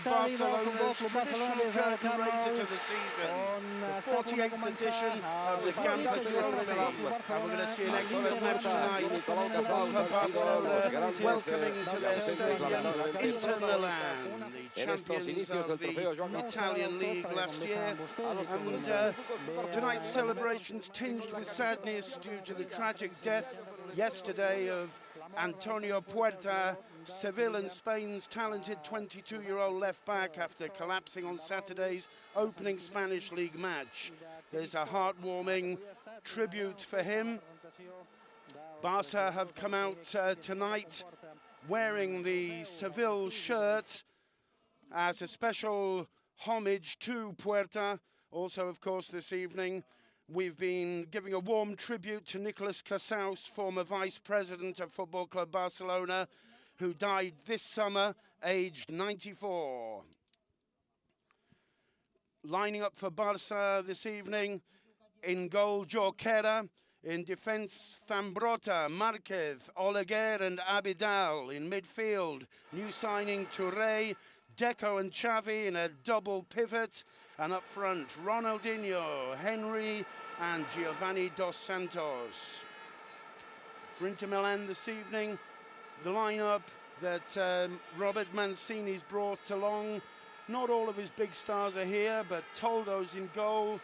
Barcelona's traditional curtain raiser to the season. The 48th edition of the Gamper Trophy. And we're going to see an excellent match tonight. Barcelona welcoming to their stadium Inter Milan, the champions of the Italian League last year. And tonight's celebrations tinged with sadness due to the tragic death yesterday of Antonio Puerta, Seville and Spain's talented 22-year-old left-back, after collapsing on Saturday's opening Spanish League match. There's a heartwarming tribute for him. Barca have come out tonight wearing the Seville shirt as a special homage to Puerta. Also, of course, this evening, we've been giving a warm tribute to Nicolas Cassaus, former vice president of Football Club Barcelona, who died this summer, aged 94. Lining up for Barca this evening, in goal, Jorquera. In defence, Zambrotta, Marquez, Oleguer and Abidal. In midfield, new signing Toure, Deco and Xavi in a double pivot. And up front, Ronaldinho, Henry and Giovani dos Santos. For Inter Milan this evening, the lineup that Robert Mancini's brought along. Not all of his big stars are here, but Toldo's in goal.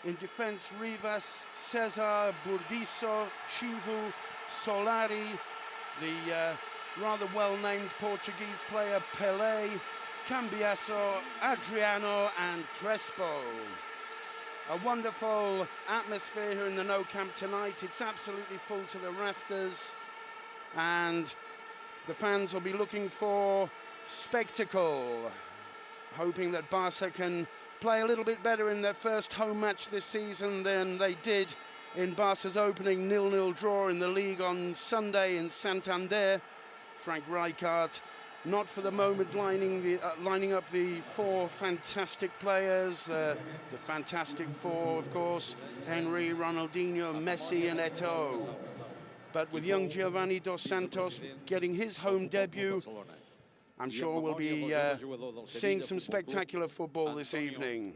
In defence, Rivas, Cesar, Burdisso, Chivu, Solari, the rather well-named Portuguese player Pelé, Cambiasso, Adriano and Crespo. A wonderful atmosphere here in the Nou Camp tonight. It's absolutely full to the rafters, and the fans will be looking for spectacle, hoping that Barca can play a little bit better in their first home match this season than they did in Barca's opening 0-0 draw in the league on Sunday in Santander. Frank Rijkaard not for the moment lining up the four fantastic players, the fantastic four, of course, Henry, Ronaldinho, Messi and Eto'o. But with young Giovani dos Santos getting his home debut, I'm sure we'll be seeing some spectacular football this evening.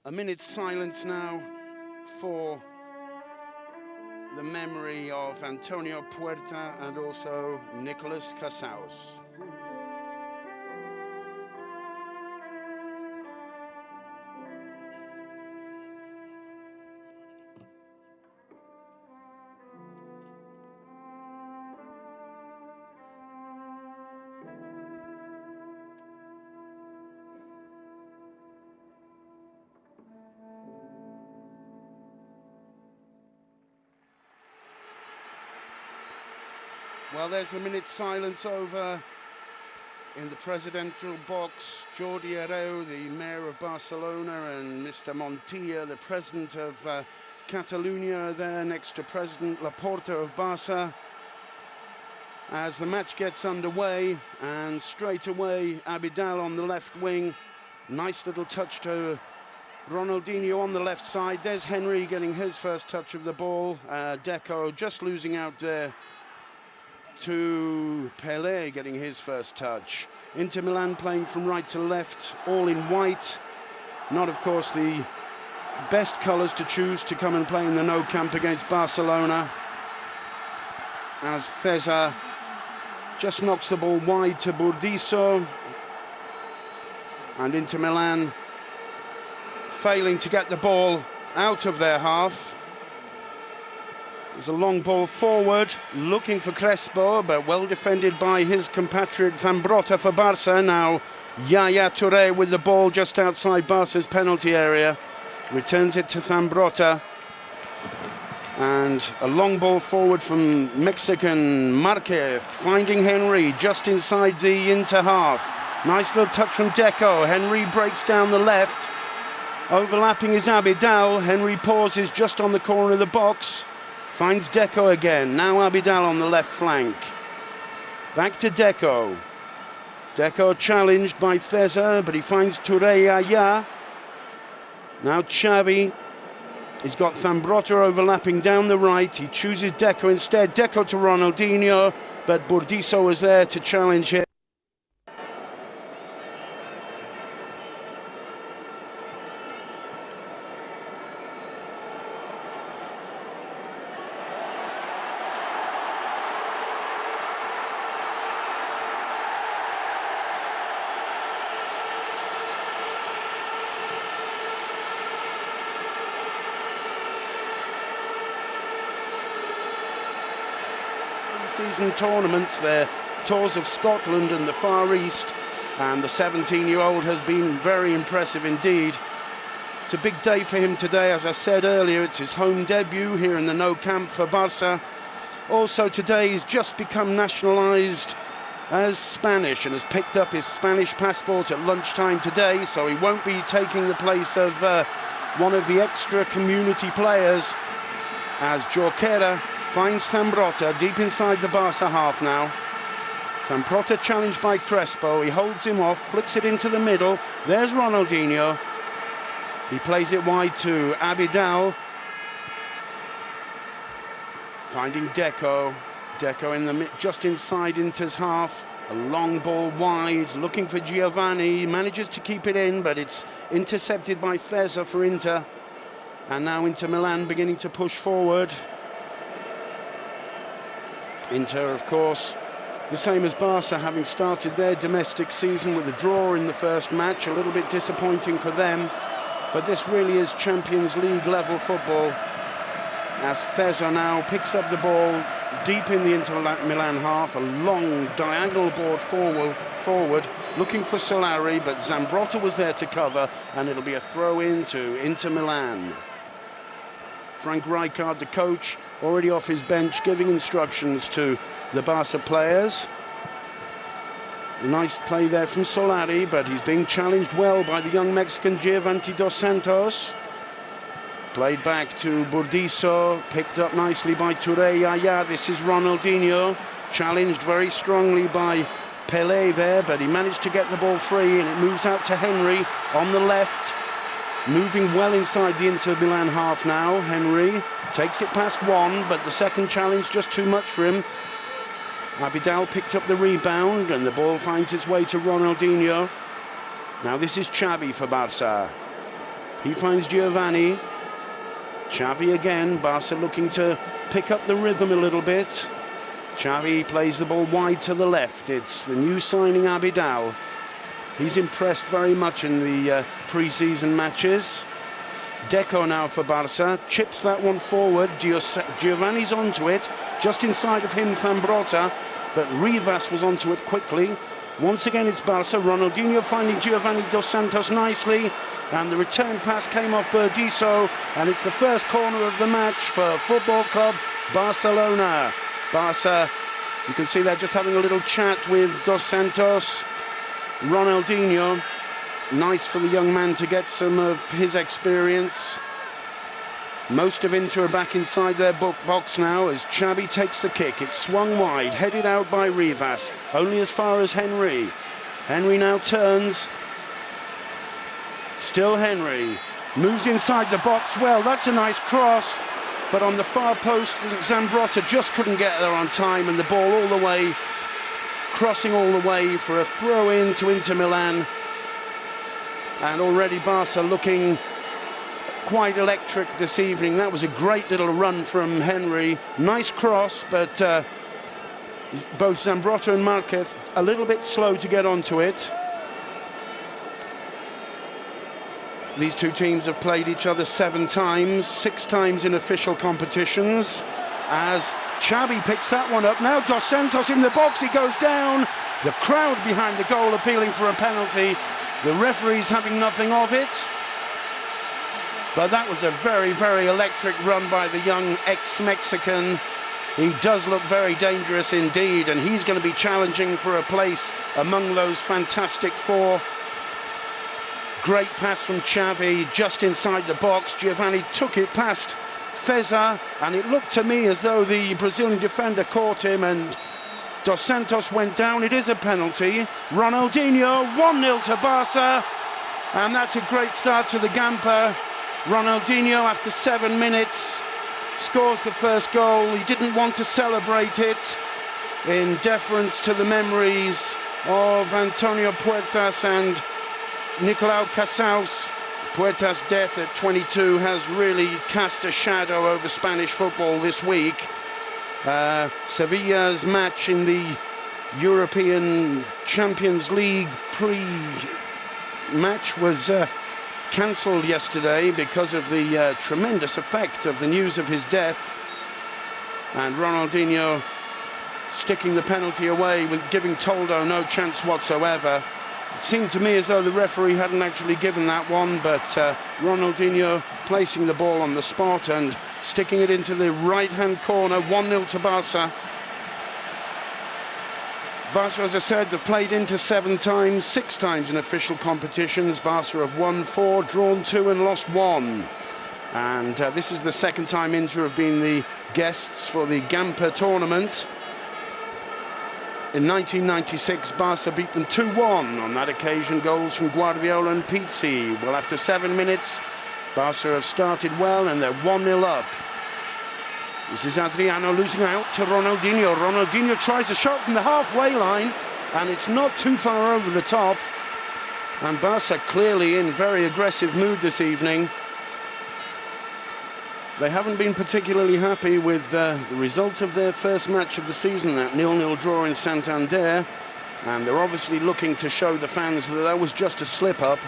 A minute's silence now for the memory of Antonio Puerta and also Nicolas Cassaus. Well, there's the minute's silence over in the presidential box. Jordi Herrero, the mayor of Barcelona, and Mr. Montilla, the president of Catalonia, there next to President Laporta of Barca. As the match gets underway, and straight away Abidal on the left wing. Nice little touch to Ronaldinho on the left side. There's Henry getting his first touch of the ball. Deco just losing out there to Pelé getting his first touch. Inter Milan playing from right to left, all in white. Not, of course, the best colours to choose to come and play in the Nou Camp against Barcelona. As Cesar just knocks the ball wide to Burdisso. And Inter Milan failing to get the ball out of their half. There's a long ball forward, looking for Crespo, but well defended by his compatriot Zambrotta for Barca. Now Yaya Toure with the ball just outside Barca's penalty area. Returns it to Zambrotta. And a long ball forward from Mexican Marquez, finding Henry just inside the Inter half. Nice little touch from Deco. Henry breaks down the left. Overlapping is Abidal. Henry pauses just on the corner of the box. Finds Deco again. Now Abidal on the left flank. Back to Deco. Deco challenged by Feza, but he finds Toure Yaya. Now Xavi He's got Zambrotta overlapping down the right. He chooses Deco instead. Deco to Ronaldinho, but Burdisso was there to challenge him. Season tournaments, their tours of Scotland and the Far East, and the 17-year-old has been very impressive indeed. It's a big day for him today. As I said earlier, it's his home debut here in the No Camp for Barca. Also today he's just become nationalised as Spanish and has picked up his Spanish passport at lunchtime today, so he won't be taking the place of one of the extra community players, as Jorquera finds Zambrotta deep inside the Barca half now. Zambrotta challenged by Crespo. He holds him off, flicks it into the middle. There's Ronaldinho. He plays it wide to Abidal. Finding Deco. Deco in the just inside Inter's half. A long ball wide, looking for Giovani. He manages to keep it in, but it's intercepted by Feza for Inter. And now Inter Milan beginning to push forward. Inter, of course, the same as Barca, having started their domestic season with a draw in the first match. A little bit disappointing for them, but this really is Champions League level football, as Feza now picks up the ball deep in the Inter Milan half. A long diagonal board forward looking for Solari, but Zambrotta was there to cover, and it'll be a throw-in to Inter Milan. Frank Rijkaard, the coach, already off his bench, giving instructions to the Barca players. A nice play there from Solari, but he's being challenged well by the young Mexican Giovani dos Santos. Played back to Burdisso, picked up nicely by Toure. Yaya, this is Ronaldinho, challenged very strongly by Pelé there, but he managed to get the ball free, and it moves out to Henry on the left. Moving well inside the Inter Milan half now. Henry takes it past one, but the second challenge just too much for him. Abidal picked up the rebound, and the ball finds its way to Ronaldinho. Now this is Xavi for Barca. He finds Giovani. Xavi again. Barca looking to pick up the rhythm a little bit. Xavi plays the ball wide to the left. It's the new signing Abidal. He's impressed very much in the pre-season matches. Deco now for Barca, chips that one forward. Giovani's onto it, just inside of him Zambrotta, but Rivas was onto it quickly. Once again it's Barca. Ronaldinho finding Giovani dos Santos nicely, and the return pass came off Burdisso, and it's the first corner of the match for Football Club Barcelona. Barca, you can see they're just having a little chat with dos Santos. Ronaldinho, nice for the young man to get some of his experience. Most of Inter are back inside their box now as Xavi takes the kick. It's swung wide, headed out by Rivas, only as far as Henry. Henry now turns. Still Henry, moves inside the box. Well, that's a nice cross, but on the far post, Zambrotta just couldn't get there on time, and the ball all the way, crossing all the way for a throw-in to Inter Milan. And already Barca looking quite electric this evening. That was a great little run from Henry. Nice cross, but both Zambrotta and Marquez a little bit slow to get onto it. These two teams have played each other 7 times, 6 times in official competitions, as Xavi picks that one up. Now dos Santos in the box, he goes down. The crowd behind the goal appealing for a penalty. The referee's having nothing of it. But that was a very, very electric run by the young ex-Mexican. He does look very dangerous indeed, and he's going to be challenging for a place among those fantastic 4. Great pass from Xavi, just inside the box. Giovani took it past Feza, and it looked to me as though the Brazilian defender caught him, and dos Santos went down. It is a penalty. Ronaldinho, 1-0 to Barca, and that's a great start to the Gamper. Ronaldinho, after 7 minutes, scores the first goal. He didn't want to celebrate it in deference to the memories of Antonio Puertas and Nicolau Casals. Puertas' death at 22 has really cast a shadow over Spanish football this week. Sevilla's match in the European Champions League pre-match was cancelled yesterday because of the tremendous effect of the news of his death, and Ronaldinho sticking the penalty away with giving Toldo no chance whatsoever. It seemed to me as though the referee hadn't actually given that one, but Ronaldinho placing the ball on the spot and sticking it into the right-hand corner. 1-0 to Barca. Barca, as I said, have played Inter 7 times, 6 times in official competitions. Barca have won 4, drawn 2 and lost 1. And this is the second time Inter have been the guests for the Gamper tournament. In 1996, Barca beat them 2-1. On that occasion, goals from Guardiola and Pizzi. Well, after 7 minutes, Barca have started well and they're 1-0 up. This is Adriano losing out to Ronaldinho. Ronaldinho tries a shot from the halfway line, and it's not too far over the top. And Barca clearly in very aggressive mood this evening. They haven't been particularly happy with the result of their first match of the season, that 0-0 draw in Santander. And they're obviously looking to show the fans that that was just a slip-up.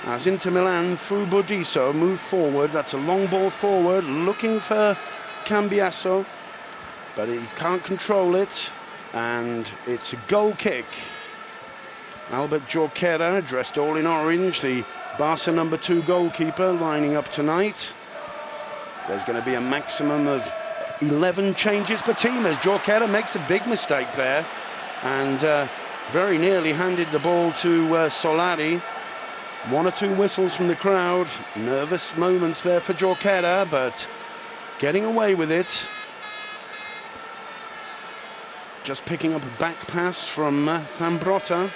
As Inter Milan, through Bodiso, move forward. That's a long ball forward, looking for Cambiasso, but he can't control it, and it's a goal kick. Albert Jorquera, dressed all in orange, the Barca number 2 goalkeeper, lining up tonight. There's going to be a maximum of 11 changes per team as Jorquera makes a big mistake there, and very nearly handed the ball to Solari. 1 or 2 whistles from the crowd. Nervous moments there for Jorquera, but getting away with it. Just picking up a back pass from Zambrotta.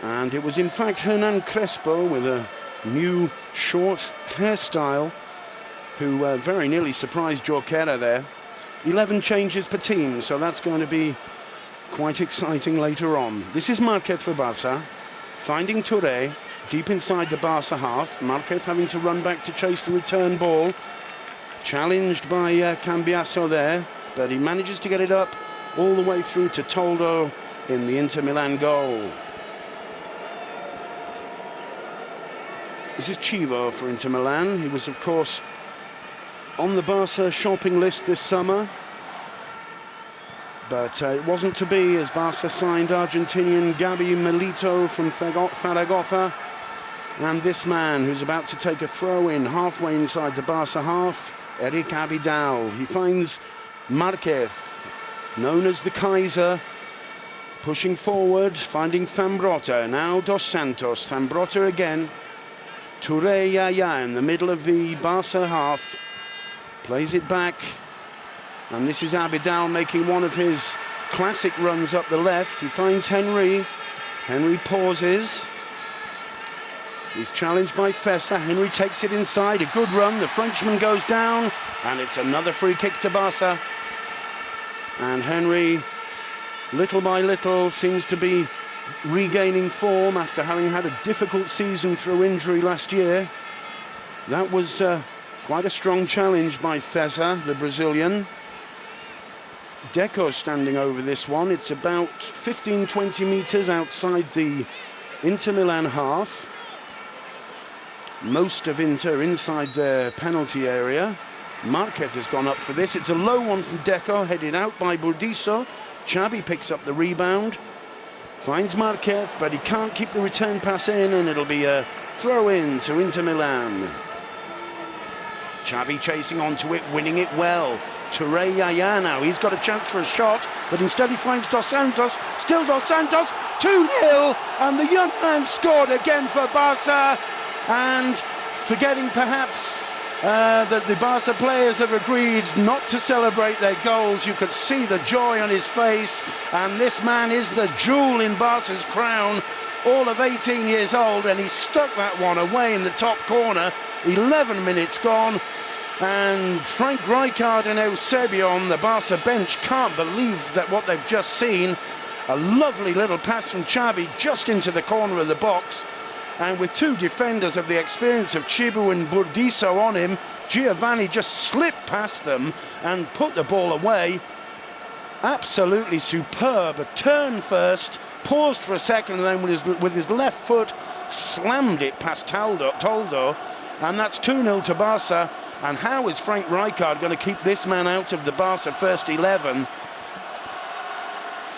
And it was in fact Hernan Crespo with a new short hairstyle who very nearly surprised Jorquera there. 11 changes per team, so that's going to be quite exciting later on. This is Marquez for Barca, finding Toure deep inside the Barca half. Marquez having to run back to chase the return ball. Challenged by Cambiasso there, but he manages to get it up all the way through to Toldo in the Inter Milan goal. This is Chivo for Inter Milan. He was, of course, on the Barca shopping list this summer, but it wasn't to be as Barca signed Argentinian Gabi Milito from Zaragoza, and this man who's about to take a throw in halfway inside the Barca half, Eric Abidal. He finds Marquez, known as the Kaiser, pushing forward, finding Zambrotta. Now Dos Santos. Zambrotta again. Toure Yaya in the middle of the Barca half. Plays it back. And this is Abidal making one of his classic runs up the left. He finds Henry. Henry pauses. He's challenged by Fessa. Henry takes it inside. A good run. The Frenchman goes down. And it's another free kick to Barca. And Henry, little by little, seems to be regaining form after having had a difficult season through injury last year. That was quite a strong challenge by Fessa, the Brazilian. Deco standing over this one. It's about 15-20 meters outside the Inter Milan half. Most of Inter inside their penalty area. Marquez has gone up for this. It's a low one from Deco, headed out by Bodiso. Xavi picks up the rebound, finds Marquez, but he can't keep the return pass in, and it'll be a throw-in to Inter Milan. Xavi chasing onto it, winning it well. Toure Yaya now, he's got a chance for a shot, but instead he finds Dos Santos. Still Dos Santos, 2-0, and the young man scored again for Barca. And forgetting perhaps that the Barca players have agreed not to celebrate their goals, you could see the joy on his face, and this man is the jewel in Barca's crown. all of 18 years old, and he stuck that one away in the top corner. 11 minutes gone, and Frank Rijkaard and Eusebio on the Barca bench can't believe that what they've just seen. A lovely little pass from Xavi just into the corner of the box, and with two defenders of the experience of Chibu and Burdisso on him, Giovani just slipped past them and put the ball away. Absolutely superb. A turn first, paused for a second, and then with his left foot slammed it past Toldo, and that's 2-0 to Barca. And how is Frank Rijkaard going to keep this man out of the Barca first 11?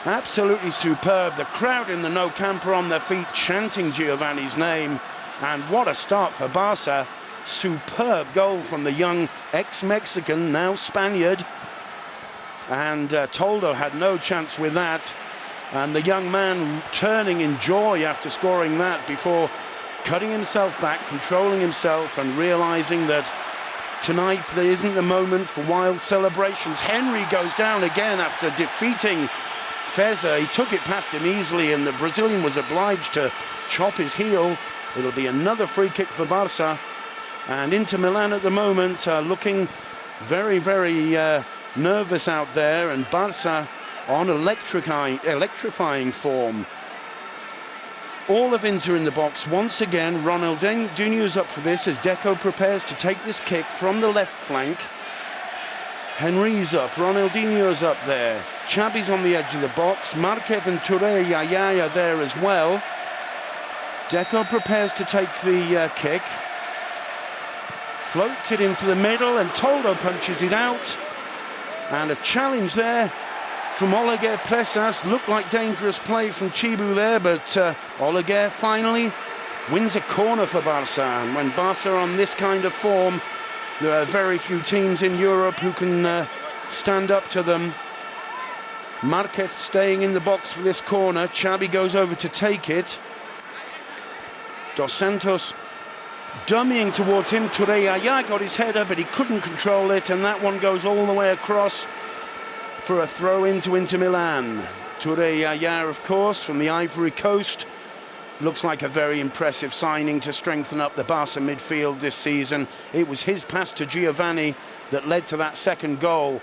Absolutely superb. The crowd in the Nou Camp are on their feet chanting Giovani's name, and what a start for Barca. Superb goal from the young ex-Mexican, now Spaniard, and Toldo had no chance with that, and the young man turning in joy after scoring that before cutting himself back, controlling himself, and realizing that tonight there isn't a moment for wild celebrations. Henry goes down again after defeating Feza. He took it past him easily, and the Brazilian was obliged to chop his heel. It'll be another free kick for Barca, and Inter Milan at the moment looking very, very nervous out there, and Barca on electrifying form. All of Inter in the box once again. Ronaldinho's up for this as Deco prepares to take this kick from the left flank. Henry's up, Ronaldinho's up there. Xavi's on the edge of the box. Marquez and Toure, Yaya are there as well. Deco prepares to take the kick. Floats it into the middle, and Toldo punches it out. And a challenge there from Oleguer Presas. Looked like dangerous play from Chibu there, but Oleguer finally wins a corner for Barca. And when Barca are on this kind of form, there are very few teams in Europe who can stand up to them. Marquez staying in the box for this corner. Xavi goes over to take it. Dos Santos dummying towards him. Toure Yaya got his header, but he couldn't control it, and that one goes all the way across for a throw into Inter Milan. Toure Yaya, of course, from the Ivory Coast. Looks like a very impressive signing to strengthen up the Barca midfield this season. It was his pass to Giovani that led to that second goal.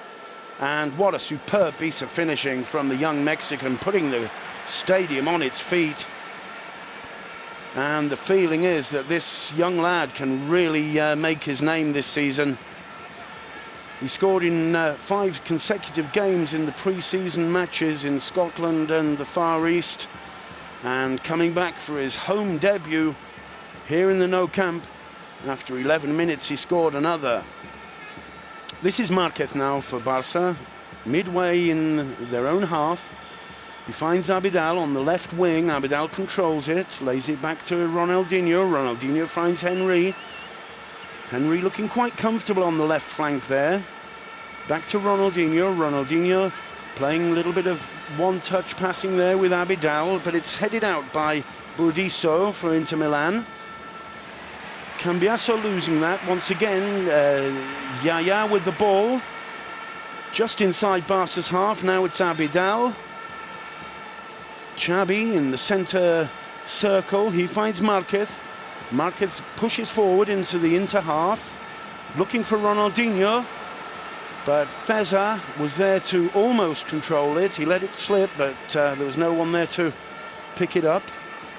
And what a superb piece of finishing from the young Mexican, putting the stadium on its feet. And the feeling is that this young lad can really make his name this season. He scored in 5 consecutive games in the pre-season matches in Scotland and the Far East. And coming back for his home debut here in the Nou Camp, after 11 minutes he scored another. This is Marquez now for Barca, midway in their own half. He finds Abidal on the left wing. Abidal controls it, lays it back to Ronaldinho. Ronaldinho finds Henry. Henry looking quite comfortable on the left flank there. Back to Ronaldinho. Ronaldinho playing a little bit of one-touch passing there with Abidal, but it's headed out by Burdisso for Inter Milan. Cambiaso losing that once again. Yaya with the ball just inside Barca's half. Now it's Abidal. Xavi in the centre circle. He finds Marquez. Marquez pushes forward into the Inter half, looking for Ronaldinho, but Feza was there to almost control it. He let it slip, but there was no one there to pick it up,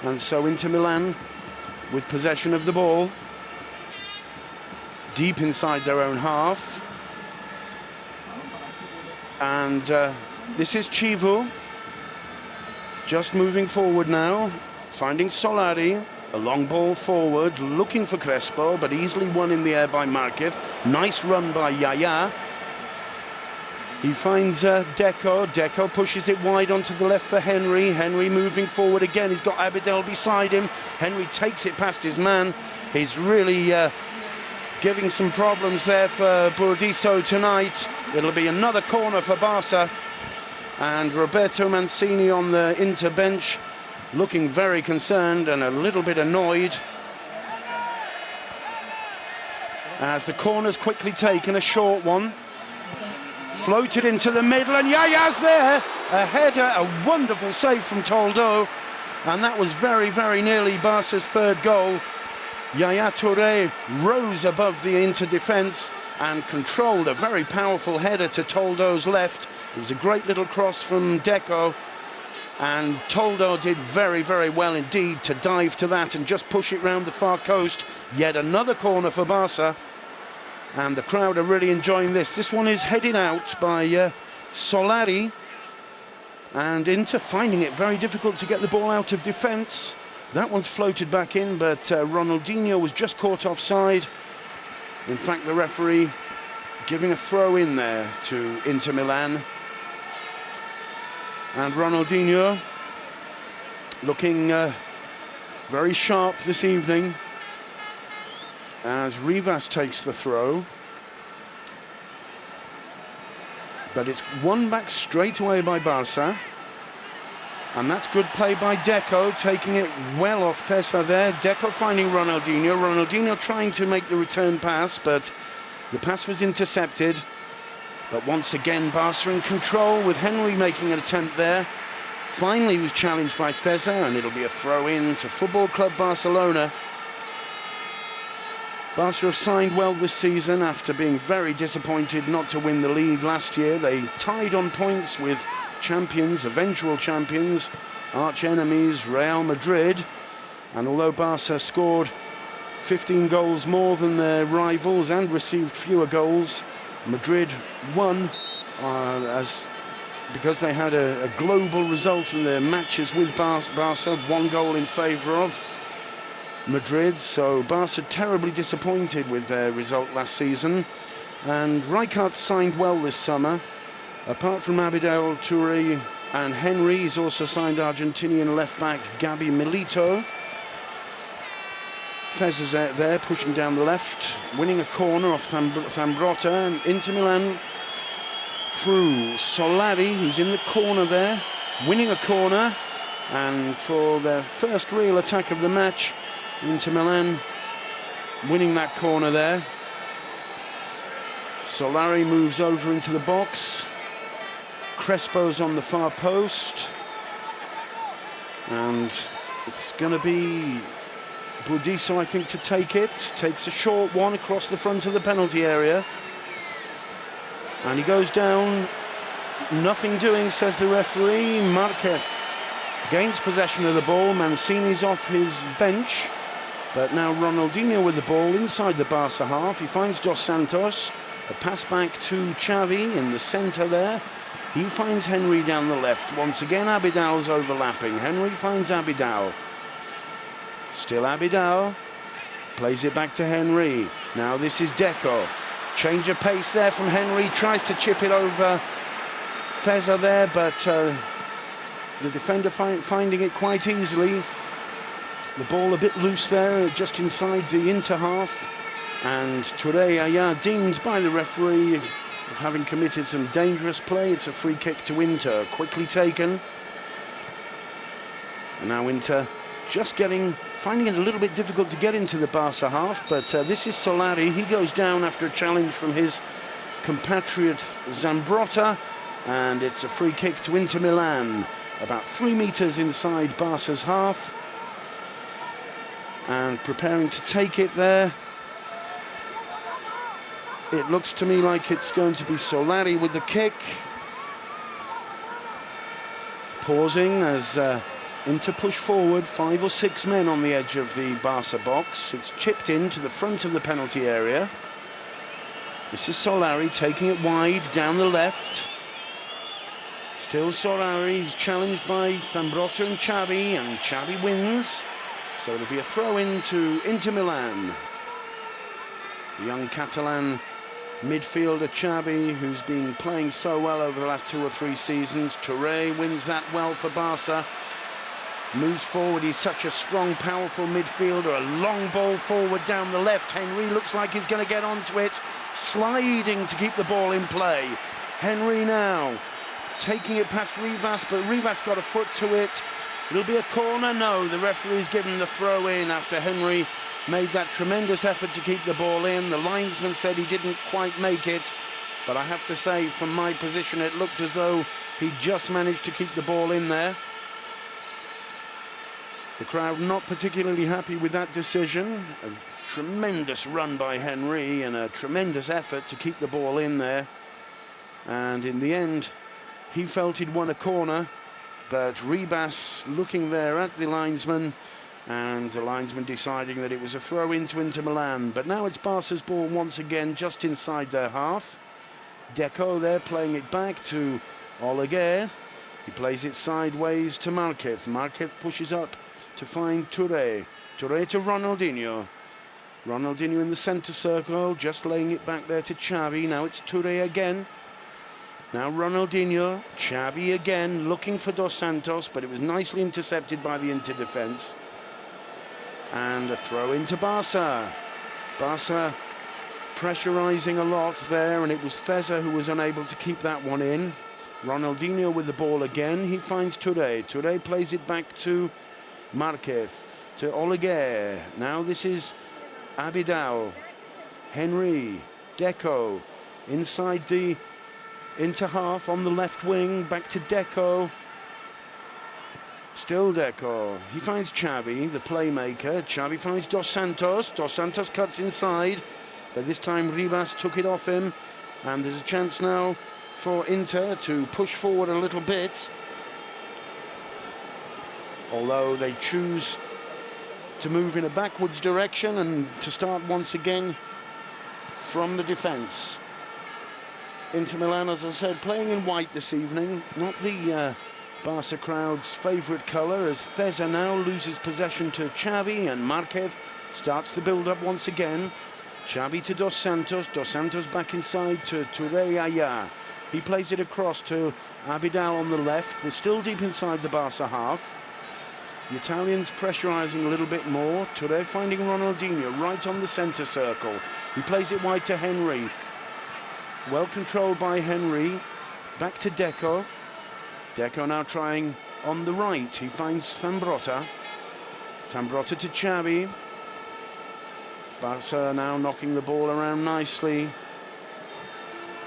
and so Inter Milan with possession of the ball deep inside their own half. And this is Chivu just moving forward now, finding Solari. A long ball forward, looking for Crespo, but easily won in the air by Marquez. Nice run by Yaya. He finds Deco. Deco pushes it wide onto the left for Henry. Henry moving forward again. He's got Abidal beside him. Henry takes it past his man. He's really giving some problems there for Burdisso tonight. It'll be another corner for Barca. And Roberto Mancini on the Inter bench, looking very concerned and a little bit annoyed as the corner's quickly taken, a short one. Floated into the middle, and Yaya's there. A header, a wonderful save from Toldo. And that was very, very nearly Barca's third goal. Yaya Toure rose above the Inter defence and controlled a very powerful header to Toldo's left. It was a great little cross from Deco, and Toldo did very, very well indeed to dive to that and just push it round the far coast. Yet another corner for Barca, and the crowd are really enjoying this. This one is headed out by Solari, and Inter finding it very difficult to get the ball out of defence. That one's floated back in, but Ronaldinho was just caught offside. In fact, the referee giving a throw in there to Inter Milan. And Ronaldinho looking very sharp this evening as Rivas takes the throw. But it's won back straight away by Barca. And that's good play by Deco, taking it well off Pesa there. Deco finding Ronaldinho. Ronaldinho trying to make the return pass, but the pass was intercepted. But once again, Barca in control, with Henry making an attempt there. Finally was challenged by Feza, and it'll be a throw-in to Football Club Barcelona. Barca have signed well this season after being very disappointed not to win the league last year. They tied on points with champions, eventual champions, arch enemies Real Madrid, and although Barca scored 15 goals more than their rivals and received fewer goals, Madrid won because they had a global result in their matches with Barca, 1 goal in favour of Madrid. So Barca terribly disappointed with their result last season, and Rijkaard signed well this summer. Apart from Abidal, Toure and Henry, he's also signed Argentinian left-back Gabi Milito. Fez is there, pushing down the left, winning a corner off Zambrotta, and Inter Milan through Solari, who's in the corner there, winning a corner, and for their first real attack of the match, Inter Milan winning that corner there. Solari moves over into the box. Crespo's on the far post, and it's going to be Budiso, I think, to take it. Takes a short one across the front of the penalty area, and he goes down. Nothing doing, says the referee. Marquez gains possession of the ball. Mancini's off his bench, but now Ronaldinho with the ball inside the Barca half. He finds Dos Santos. A pass back to Xavi in the centre there. He finds Henry down the left. Once again, Abidal's overlapping. Henry finds Abidal. Still Abidal. Plays it back to Henry. Now this is Deco. Change of pace there from Henry. Tries to chip it over Feza there, but the defender finding it quite easily. The ball a bit loose there, just inside the Inter half. And Toure Yaya deemed by the referee of having committed some dangerous play. It's a free kick to Inter, quickly taken. And now Inter just finding it a little bit difficult to get into the Barca half, but this is Solari. He goes down after a challenge from his compatriot Zambrotta, and it's a free kick to Inter Milan, about 3 meters inside Barca's half. And preparing to take it there. It looks to me like it's going to be Solari with the kick. Pausing as Inter push forward, 5 or 6 men on the edge of the Barca box. It's chipped into the front of the penalty area. This is Solari taking it wide down the left. Still Solari, he's challenged by Zambrotta and Xavi wins. So it'll be a throw-in to Inter Milan. The young Catalan midfielder Xavi, who's been playing so well over the last 2 or 3 seasons. Toure wins that well for Barca. Moves forward, he's such a strong, powerful midfielder. A long ball forward down the left. Henry looks like he's going to get onto it. Sliding to keep the ball in play. Henry now taking it past Rivas, but Rivas got a foot to it. It'll be a corner. No, the referee's given the throw in after Henry made that tremendous effort to keep the ball in. The linesman said he didn't quite make it, but I have to say, from my position, it looked as though he just managed to keep the ball in there. The crowd not particularly happy with that decision. A tremendous run by Henry and a tremendous effort to keep the ball in there. And in the end, he felt he'd won a corner, but Ribas looking there at the linesman, and the linesman deciding that it was a throw into Inter Milan. But now it's Barca's ball once again, just inside their half. Deco there playing it back to Oleguer. He plays it sideways to Marquez. Marquez pushes up to find Toure. Toure to Ronaldinho. Ronaldinho in the centre circle, just laying it back there to Xavi. Now it's Toure again. Now Ronaldinho, Xavi again, looking for Dos Santos, but it was nicely intercepted by the Inter defence. And a throw into Barca. Barca pressurising a lot there, and it was Feza who was unable to keep that one in. Ronaldinho with the ball again. He finds Toure. Toure plays it back to Marquez, to Oleguer. Now this is Abidal. Henry. Deco. Inside the Inter half on the left wing. Back to Deco. Still Deco. He finds Xavi, the playmaker. Xavi finds Dos Santos. Dos Santos cuts inside. But this time Ribas took it off him. And there's a chance now for Inter to push forward a little bit. Although they choose to move in a backwards direction and to start once again from the defence. Inter Milan, as I said, playing in white this evening. Not the Barca crowd's favourite colour, as Feza now loses possession to Xavi, and Marquez starts to build up once again. Xavi to Dos Santos. Dos Santos back inside to Toure Yaya. He plays it across to Abidal on the left. We're still deep inside the Barca half. The Italians pressurising a little bit more. Toure finding Ronaldinho right on the centre circle. He plays it wide to Henry. Well controlled by Henry. Back to Deco. Deco now trying on the right. He finds Zambrotta. Zambrotta to Xavi. Barca now knocking the ball around nicely.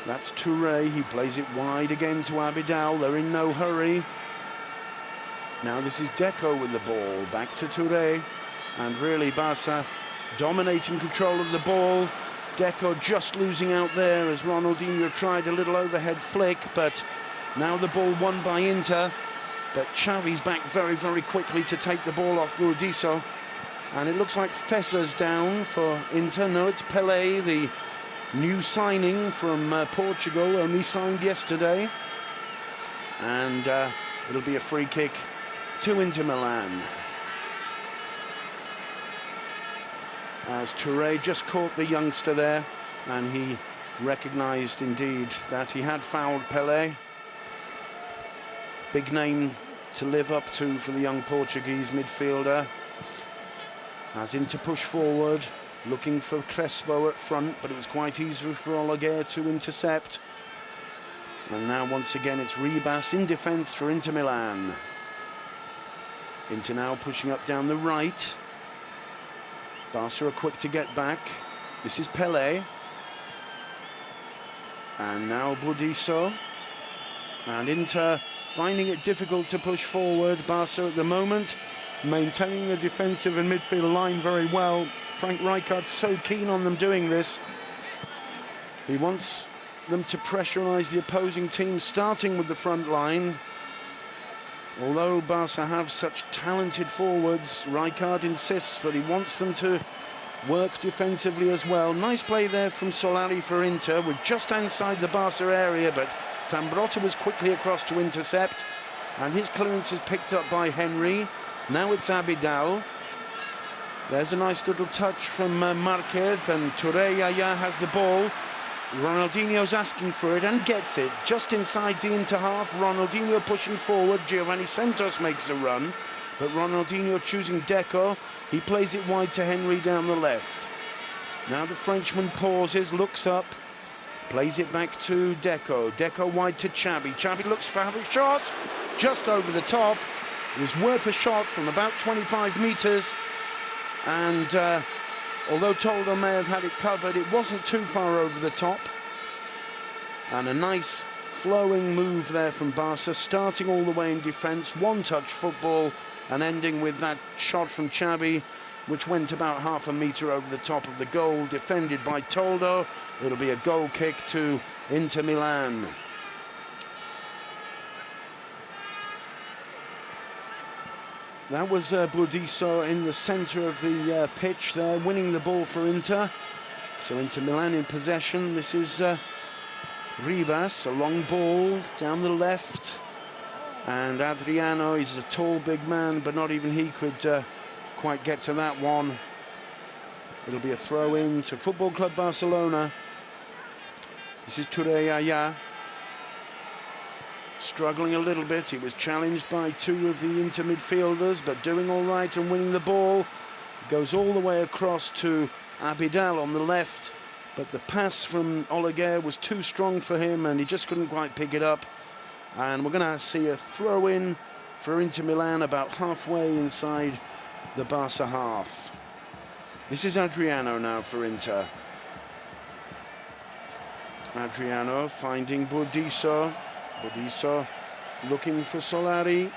That's Toure. He plays it wide again to Abidal. They're in no hurry. Now this is Deco with the ball. Back to Toure. And really Barca dominating control of the ball. Deco just losing out there as Ronaldinho tried a little overhead flick, but now the ball won by Inter. But Xavi's back very, very quickly to take the ball off Burdisso. And it looks like Feza's down for Inter. No, it's Pelé, the new signing from Portugal, only signed yesterday. And it'll be a free kick to Inter Milan. As Toure just caught the youngster there, and he recognised indeed that he had fouled Pelé. Big name to live up to for the young Portuguese midfielder. As Inter push forward, looking for Crespo at front, but it was quite easy for Oleguer to intercept. And now once again it's Ribas in defence for Inter Milan. Inter now pushing up down the right. Barca are quick to get back. This is Pelé. And now Burdisso. And Inter finding it difficult to push forward. Barca at the moment maintaining the defensive and midfield line very well. Frank Rijkaard's so keen on them doing this. He wants them to pressurise the opposing team, starting with the front line. Although Barca have such talented forwards, Rijkaard insists that he wants them to work defensively as well. Nice play there from Solari for Inter. We're just inside the Barca area, but Zambrotta was quickly across to intercept, and his clearance is picked up by Henry. Now it's Abidal. There's a nice little touch from Marquez, and Toure Yaya has the ball. Ronaldinho's asking for it and gets it just inside the Inter half. Ronaldinho pushing forward. Giovani Santos makes a run, but Ronaldinho choosing Deco. He plays it wide to Henry down the left. Now the Frenchman pauses, looks up, plays it back to Deco. Deco wide to Xavi. Xavi looks for a shot just over the top. It was worth a shot from about 25 metres, and although Toldo may have had it covered, it wasn't too far over the top. And a nice flowing move there from Barca, starting all the way in defence, one-touch football, and ending with that shot from Xavi, which went about half a metre over the top of the goal, defended by Eto'o. It'll be a goal kick to Inter Milan. That was Burdisso in the centre of the pitch there, winning the ball for Inter. So Inter Milan in possession. This is Rivas, a long ball down the left. And Adriano, he's a tall, big man, but not even he could quite get to that one. It'll be a throw-in to Football Club Barcelona. This is Toure Yaya. Struggling a little bit. He was challenged by two of the Inter midfielders, but doing all right and winning the ball. Goes all the way across to Abidal on the left, but the pass from Oleguer was too strong for him and he just couldn't quite pick it up. And we're going to see a throw-in for Inter Milan about halfway inside the Barca half. This is Adriano now for Inter. Adriano finding Burdisso. Burdisso looking for Solari.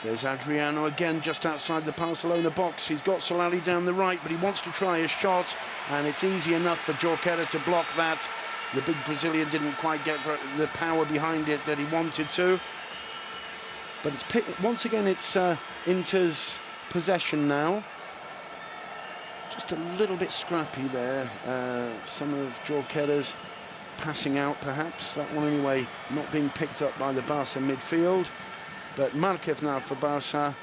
There's Adriano again just outside the Barcelona box. He's got Solari down the right, but he wants to try a shot, and it's easy enough for Jorquera to block that. The big Brazilian didn't quite get the power behind it that he wanted to. But it's once again, it's Inter's possession now. Just a little bit scrappy there. Some of Jorquera's passing out, perhaps. That one anyway, not being picked up by the Barca midfield. But Marquez now for Barca,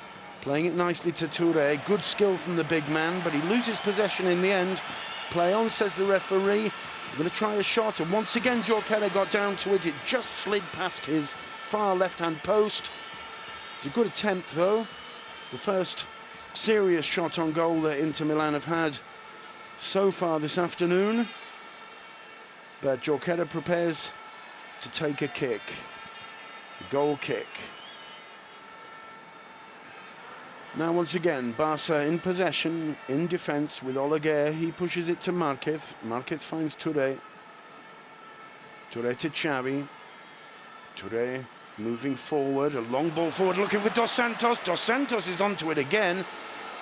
playing it nicely to Toure. Good skill from the big man, but he loses possession in the end. Play on, says the referee. We're going to try a shot, and once again Jorquera got down to it. It just slid past his far left-hand post. It's a good attempt, though. The first serious shot on goal that Inter Milan have had so far this afternoon. But Jorquera prepares to take a kick. A goal kick. Now once again, Barca in possession, in defence with Oleguer. He pushes it to Marquez. Marquez finds Toure. Toure to Xavi. Toure moving forward, a long ball forward, looking for Dos Santos. Dos Santos is onto it again,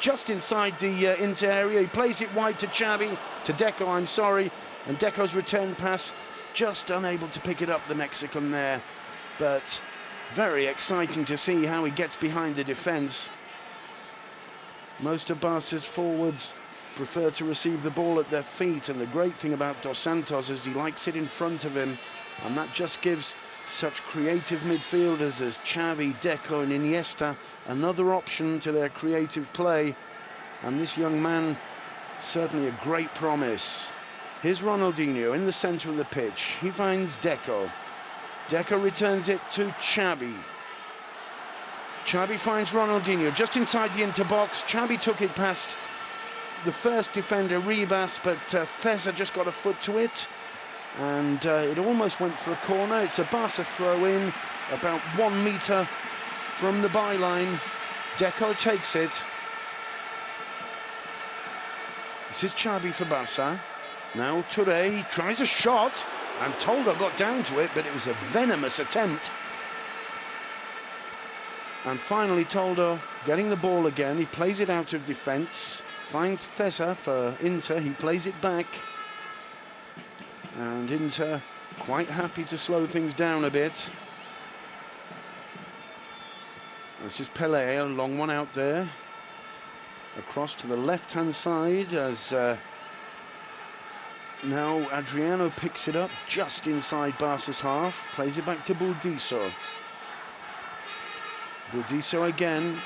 just inside the Inter area. He plays it wide to Xavi, to Deco, I'm sorry. And Deco's return pass, just unable to pick it up, the Mexican there. But very exciting to see how he gets behind the defence. Most of Barca's forwards prefer to receive the ball at their feet, and the great thing about Dos Santos is he likes it in front of him, and that just gives such creative midfielders as Xavi, Deco and Iniesta another option to their creative play. And this young man, certainly a great promise. Here's Ronaldinho in the centre of the pitch. He finds Deco. Deco returns it to Xavi. Xavi finds Ronaldinho just inside the Inter box. Xavi took it past the first defender, Rivas, but Feza just got a foot to it. And it almost went for a corner. It's a Barca throw-in, about 1 metre from the byline. Deco takes it. This is Xavi for Barca. Now Toure, he tries a shot, and Toure got down to it, but it was a venomous attempt. And finally Toure getting the ball again. He plays it out of defence, finds Feza for Inter. He plays it back. And Inter quite happy to slow things down a bit. This is Pelé, a long one out there. Across to the left-hand side as now Adriano picks it up just inside Barca's half. Plays it back to Burdisso. Burdisso again.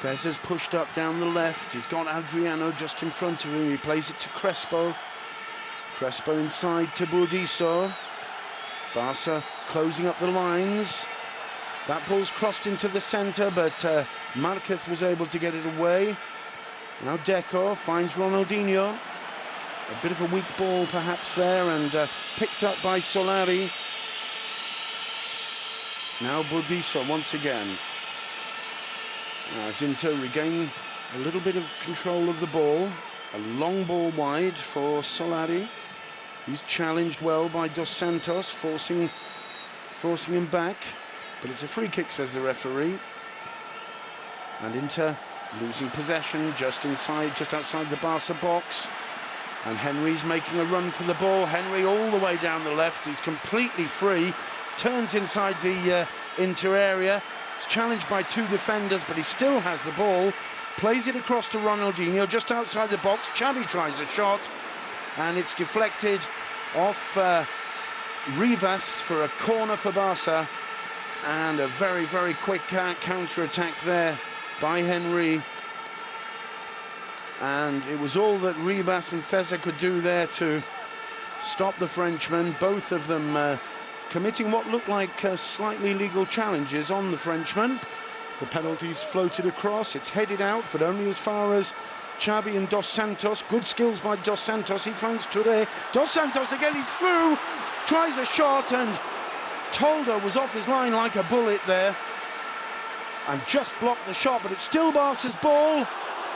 Feza's pushed up down the left. He's got Adriano just in front of him. He plays it to Crespo. Crespo inside to Burdisso. Barca closing up the lines. That ball's crossed into the centre, but Marquez was able to get it away. Now Deco finds Ronaldinho. A bit of a weak ball perhaps there, and picked up by Solari. Now Burdisso once again. As Inter regain a little bit of control of the ball. A long ball wide for Solari. He's challenged well by Dos Santos, forcing him back. But it's a free kick, says the referee. And Inter losing possession just outside the Barca box. And Henry's making a run for the ball. Henry all the way down the left. He's completely free. Turns inside the Inter area. He's challenged by two defenders, but he still has the ball. Plays it across to Ronaldinho just outside the box. Xavi tries a shot, and it's deflected off Rivas for a corner for Barca. And a very, very quick counter-attack there by Henry. And it was all that Rivas and Feza could do there to stop the Frenchman. Both of them committing what looked like slightly illegal challenges on the Frenchman. The penalty's floated across, it's headed out, but only as far as Xavi and Dos Santos. Good skills by Dos Santos, he finds Toure. Dos Santos again, he's through, tries a shot, and Toldo was off his line like a bullet there and just blocked the shot, but it's still Barca's ball,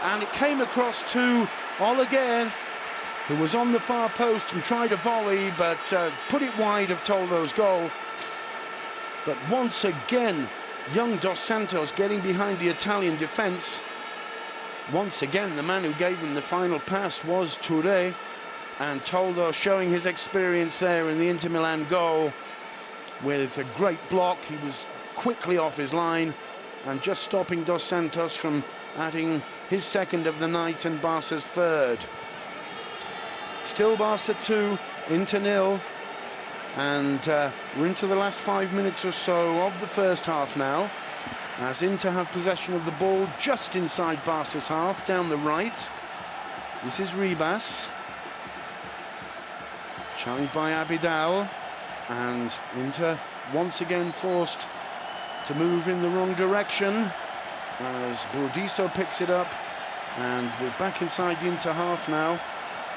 and it came across to Oleguer, who was on the far post and tried a volley, but put it wide of Toldo's goal. But once again, young Dos Santos getting behind the Italian defence. Once again, the man who gave him the final pass was Toure, and Toldo showing his experience there in the Inter Milan goal with a great block. He was quickly off his line and just stopping Dos Santos from adding his second of the night and Barca's third. Still Barca 2, Inter 0, and we're into the last 5 minutes or so of the first half now, as Inter have possession of the ball just inside Barca's half, down the right. This is Ribas, challenged by Abidal, and Inter once again forced to move in the wrong direction as Burdisso picks it up, and we're back inside the Inter half now.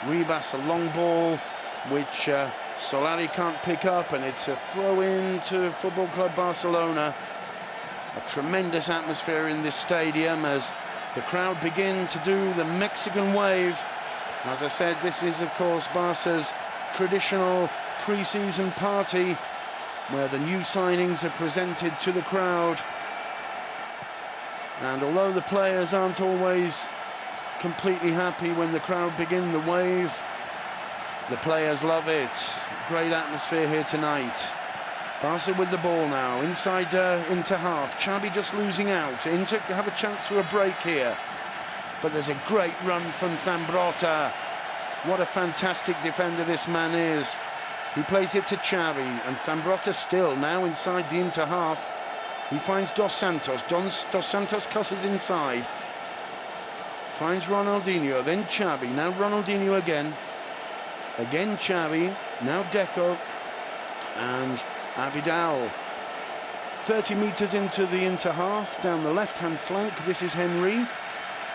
Ribas, a long ball which Solari can't pick up, and it's a throw-in to Football Club Barcelona. A tremendous atmosphere in this stadium as the crowd begin to do the Mexican wave. As I said, this is of course Barca's traditional pre-season party where the new signings are presented to the crowd. And although the players aren't always completely happy when the crowd begin the wave, the players love it. Great atmosphere here tonight. Barca with the ball now, inside Inter half. Xavi just losing out. Inter have a chance for a break here. But there's a great run from Zambrotta. What a fantastic defender this man is. He plays it to Xavi, and Zambrotta still now inside the Inter half. He finds Dos Santos. Dos Santos cusses inside. Finds Ronaldinho, then Xavi, now Ronaldinho again. Again Xavi, now Deco, and Abidal. 30 metres into the Inter half, down the left-hand flank, this is Henry.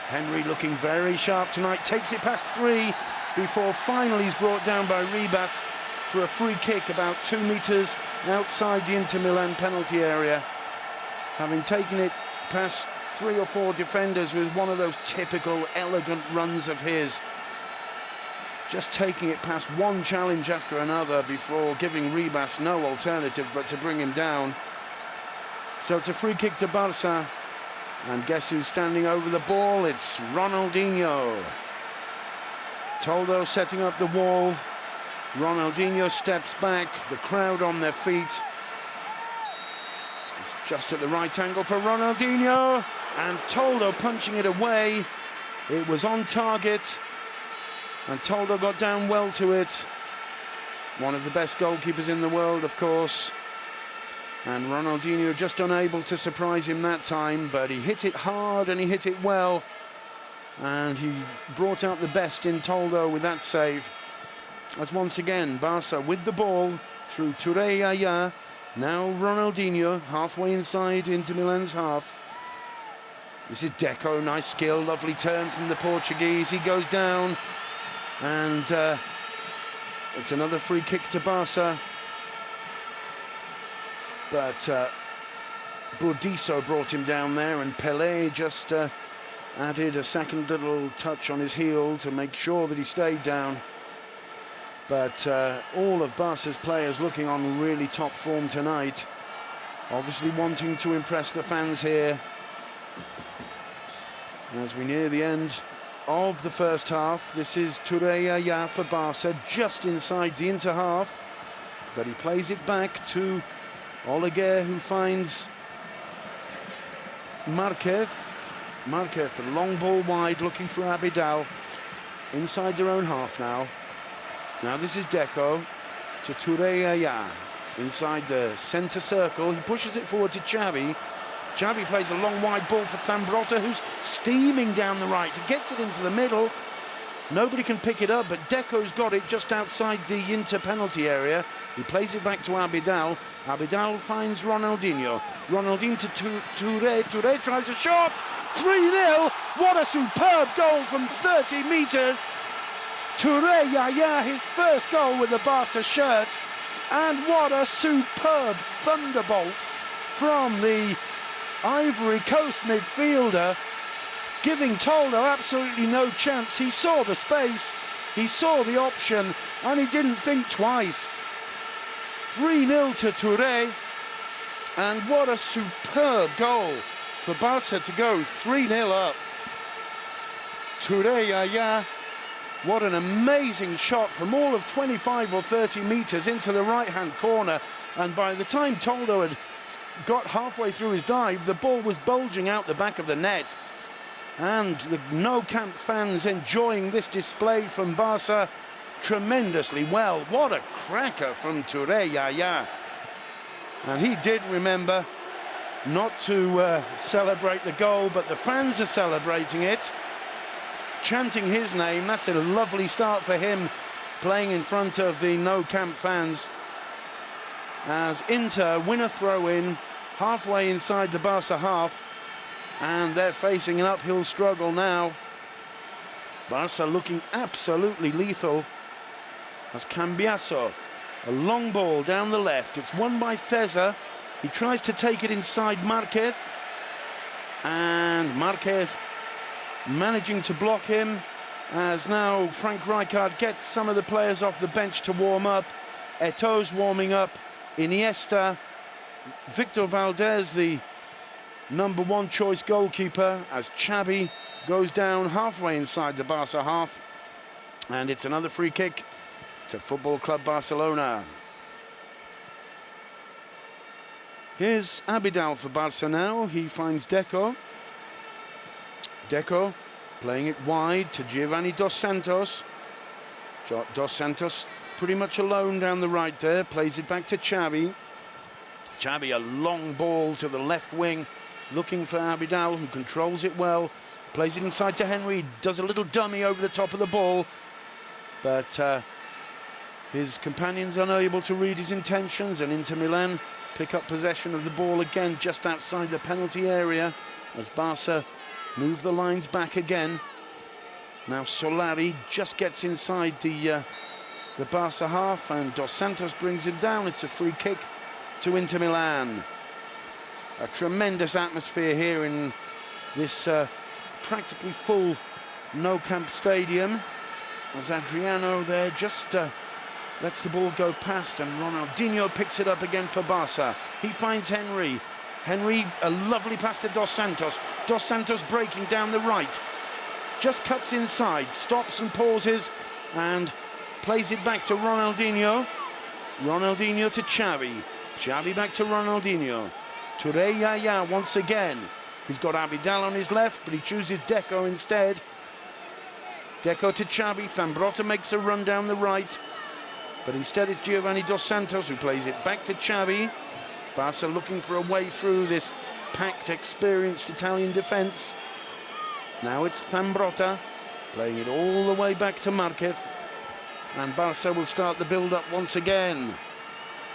Henry looking very sharp tonight, takes it past three, before finally he's brought down by Ribas for a free kick about 2 metres outside the Inter Milan penalty area. Having taken it past 3 or 4 defenders with one of those typical elegant runs of his. Just taking it past one challenge after another before giving Ribas no alternative but to bring him down. So it's a free kick to Barca, and guess who's standing over the ball? It's Ronaldinho. Toldo setting up the wall. Ronaldinho steps back, the crowd on their feet. It's just at the right angle for Ronaldinho, and Toldo punching it away. It was on target, and Toldo got down well to it. One of the best goalkeepers in the world, of course. And Ronaldinho just unable to surprise him that time, but he hit it hard and he hit it well. And he brought out the best in Toldo with that save. As once again, Barca with the ball through Toure, Yaya. Now Ronaldinho, halfway inside Inter Milan's half. This is Deco, nice skill, lovely turn from the Portuguese. He goes down, and it's another free kick to Barca. But Burdisso brought him down there, and Pelé just added a second little touch on his heel to make sure that he stayed down. But all of Barca's players looking on really top form tonight. Obviously wanting to impress the fans here. As we near the end of the first half, this is Toure Yaya for Barca, just inside the Inter half. But he plays it back to Oleguer, who finds Marquez. Marquez, a long ball wide, looking for Abidal. Inside their own half now. Now this is Deco to Toure Yaya. Inside the centre circle, he pushes it forward to Xavi. Xavi plays a long wide ball for Zambrotta, who's steaming down the right. He gets it into the middle. Nobody can pick it up, but Deco's got it just outside the Inter penalty area. He plays it back to Abidal. Abidal finds Ronaldinho. Ronaldinho to Toure. Toure tries a shot. 3-0. What a superb goal from 30 metres. Toure Yaya, his first goal with the Barca shirt. And what a superb thunderbolt from the Ivory Coast midfielder, giving Toure absolutely no chance. He saw the space, he saw the option, and he didn't think twice. 3-0 to Toure, and what a superb goal for Barca to go 3-0 up. Toure Yaya, what an amazing shot from all of 25 or 30 metres into the right-hand corner, and by the time Toure had got halfway through his dive, the ball was bulging out the back of the net. And the No Camp fans enjoying this display from Barca tremendously well. What a cracker from Toure Yaya. And he did remember not to celebrate the goal, but the fans are celebrating it, chanting his name. That's a lovely start for him, playing in front of the No Camp fans. As Inter win a throw-in halfway inside the Barca half, and they're facing an uphill struggle now. Barca looking absolutely lethal. As Cambiaso, a long ball down the left. It's won by Feza. He tries to take it inside Marquez, and Marquez managing to block him, as now Frank Rijkaard gets some of the players off the bench to warm up. Eto'o's warming up. Iniesta, Victor Valdes, the #1 choice goalkeeper, as Xavi goes down halfway inside the Barca half. And it's another free kick to Football Club Barcelona. Here's Abidal for Barca now. He finds Deco. Deco playing it wide to Giovani Dos Santos. Dos Santos pretty much alone down the right there, plays it back to Xavi. Xavi, a long ball to the left wing, looking for Abidal, who controls it well, plays it inside to Henry, does a little dummy over the top of the ball, but his companions unable to read his intentions, and Inter Milan pick up possession of the ball again just outside the penalty area as Barca move the lines back again. Now Solari just gets inside the Barca half, and Dos Santos brings him down. It's a free kick to Inter Milan. A tremendous atmosphere here in this practically full No Camp stadium, as Adriano there just lets the ball go past, and Ronaldinho picks it up again for Barca. He finds Henry. Henry, a lovely pass to Dos Santos. Dos Santos breaking down the right. Just cuts inside, stops and pauses, and plays it back to Ronaldinho. Ronaldinho to Xavi. Xavi back to Ronaldinho. Toure Yaya once again. He's got Abidal on his left, but he chooses Deco instead. Deco to Xavi. Zambrotta makes a run down the right, but instead it's Giovani Dos Santos who plays it back to Xavi. Barca looking for a way through this packed, experienced Italian defence. Now it's Zambrotta playing it all the way back to Marquez, and Barca will start the build-up once again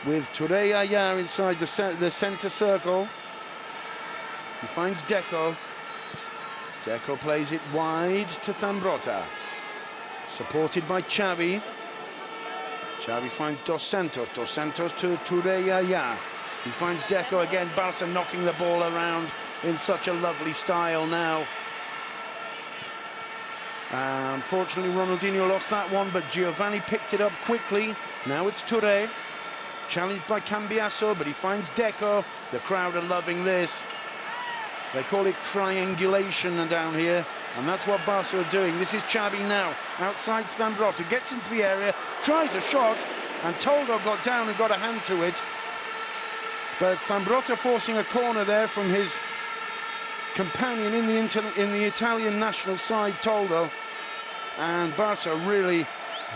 with Toure Yaya inside the centre circle. He finds Deco. Deco plays it wide to Zambrotta, supported by Xavi. Xavi finds Dos Santos. Dos Santos to Toure Yaya. He finds Deco again. Barca knocking the ball around in such a lovely style now. Unfortunately, Ronaldinho lost that one, but Giovani picked it up quickly. Now it's Toure, challenged by Cambiasso, but he finds Deco. The crowd are loving this. They call it triangulation down here, and that's what Barca are doing. This is Xavi now, outside Zambrotta, gets into the area, tries a shot, and Toldo got down and got a hand to it. But Zambrotta forcing a corner there from his companion in the Italian national side, Toldo, and Barca really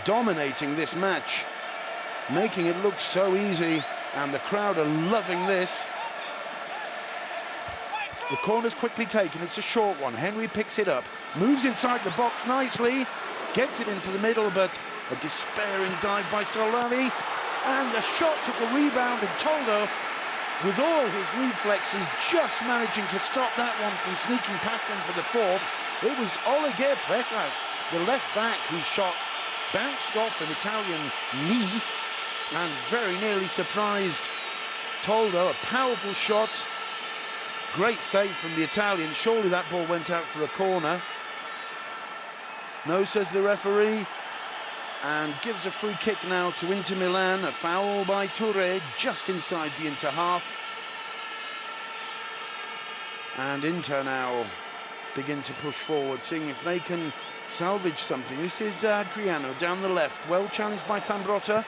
dominating this match, making it look so easy, and the crowd are loving this. The corner's quickly taken, it's a short one. Henry picks it up, moves inside the box nicely, gets it into the middle, but a despairing dive by Solari, and the shot took a rebound, and Toldo, with all his reflexes, just managing to stop that one from sneaking past him for the fourth. It was Oleguer Crosas, the left back, whose shot bounced off an Italian knee and very nearly surprised Toldo. A powerful shot, great save from the Italian. Surely that ball went out for a corner. No, says the referee, and gives a free kick now to Inter Milan. A foul by Toure just inside the Inter half. And Inter now begin to push forward, seeing if they can salvage something. This is Adriano down the left, well challenged by Zambrotta.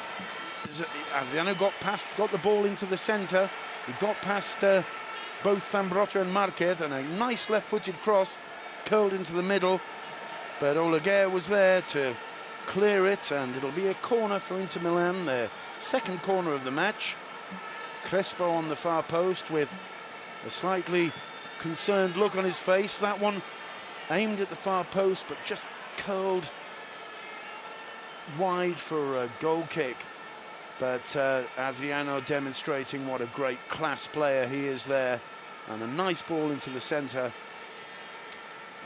Adriano got the ball into the centre. He got past both Zambrotta and Marquez, and a nice left-footed cross curled into the middle. But Oleguer was there to clear it, and it'll be a corner for Inter Milan, their second corner of the match. Crespo on the far post with a slightly concerned look on his face. That one aimed at the far post, but just curled wide for a goal kick. But Adriano demonstrating what a great class player he is there, and a nice ball into the centre.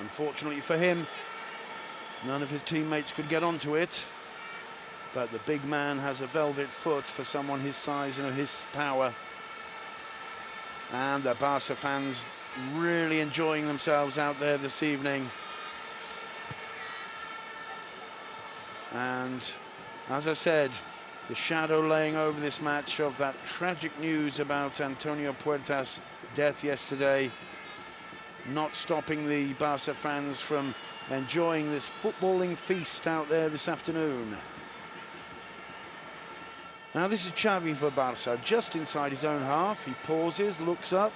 Unfortunately for him, none of his teammates could get onto it, but the big man has a velvet foot for someone his size and his power. And the Barca fans really enjoying themselves out there this evening. And as I said, the shadow laying over this match of that tragic news about Antonio Puerta's death yesterday, not stopping the Barca fans from enjoying this footballing feast out there this afternoon. Now this is Xavi for Barca, just inside his own half. He pauses, looks up,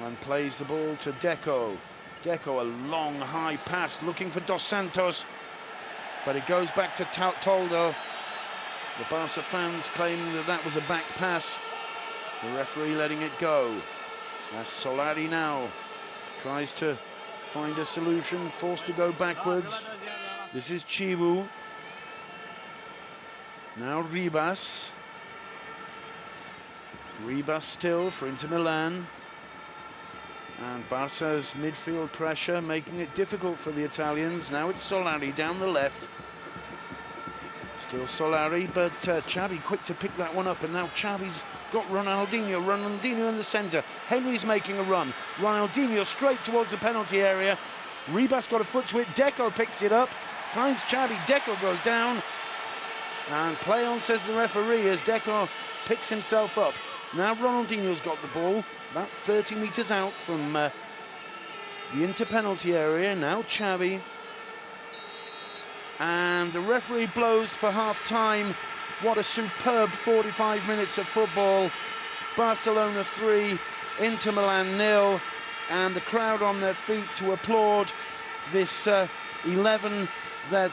and plays the ball to Deco. Deco, a long, high pass, looking for Dos Santos, but it goes back to Toldo. The Barca fans claiming that that was a back pass. The referee letting it go. As Solari now tries to find a solution, forced to go backwards. This is Chivu. Now Ribas. Ribas still for Inter Milan. And Barca's midfield pressure making it difficult for the Italians. Now it's Solari down the left. Still Solari, but Xavi quick to pick that one up, and now Xavi's got Ronaldinho in the centre. Henry's making a run. Ronaldinho straight towards the penalty area. Ribas got a foot to it. Deco picks it up, finds Xavi. Deco goes down, and play on, says the referee, as Deco picks himself up. Now Ronaldinho's got the ball, about 30 metres out from the Inter penalty area. Now Xavi. And the referee blows for half-time. What a superb 45 minutes of football. Barcelona 3, Inter Milan 0, and the crowd on their feet to applaud this 11 that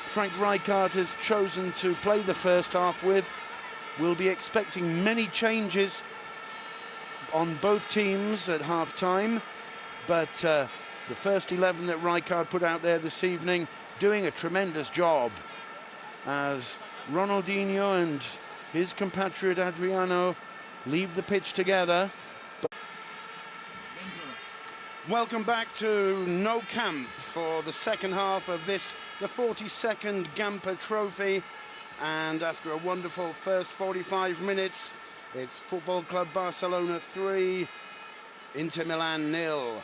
Frank Rijkaard has chosen to play the first half with. We'll be expecting many changes on both teams at half-time, but the first 11 that Rijkaard put out there this evening doing a tremendous job, as Ronaldinho and his compatriot Adriano leave the pitch together. Welcome back to No Camp for the second half of this, the 42nd Gamper Trophy. And after a wonderful first 45 minutes, it's Football Club Barcelona 3, Inter Milan 0.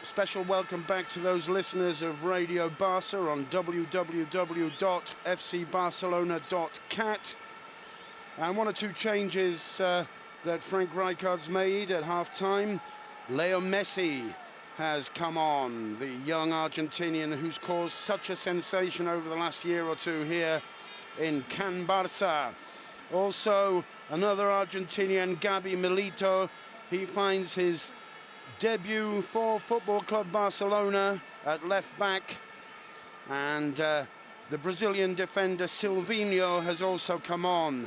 Special welcome back to those listeners of Radio Barca on www.fcbarcelona.cat. And one or two changes that Frank Rijkaard's made at half-time. Leo Messi has come on, the young Argentinian who's caused such a sensation over the last year or two here in Can Barça. Also, another Argentinian, Gabi Milito. He finds his debut for Football Club Barcelona at left back. And the Brazilian defender Sylvinho has also come on.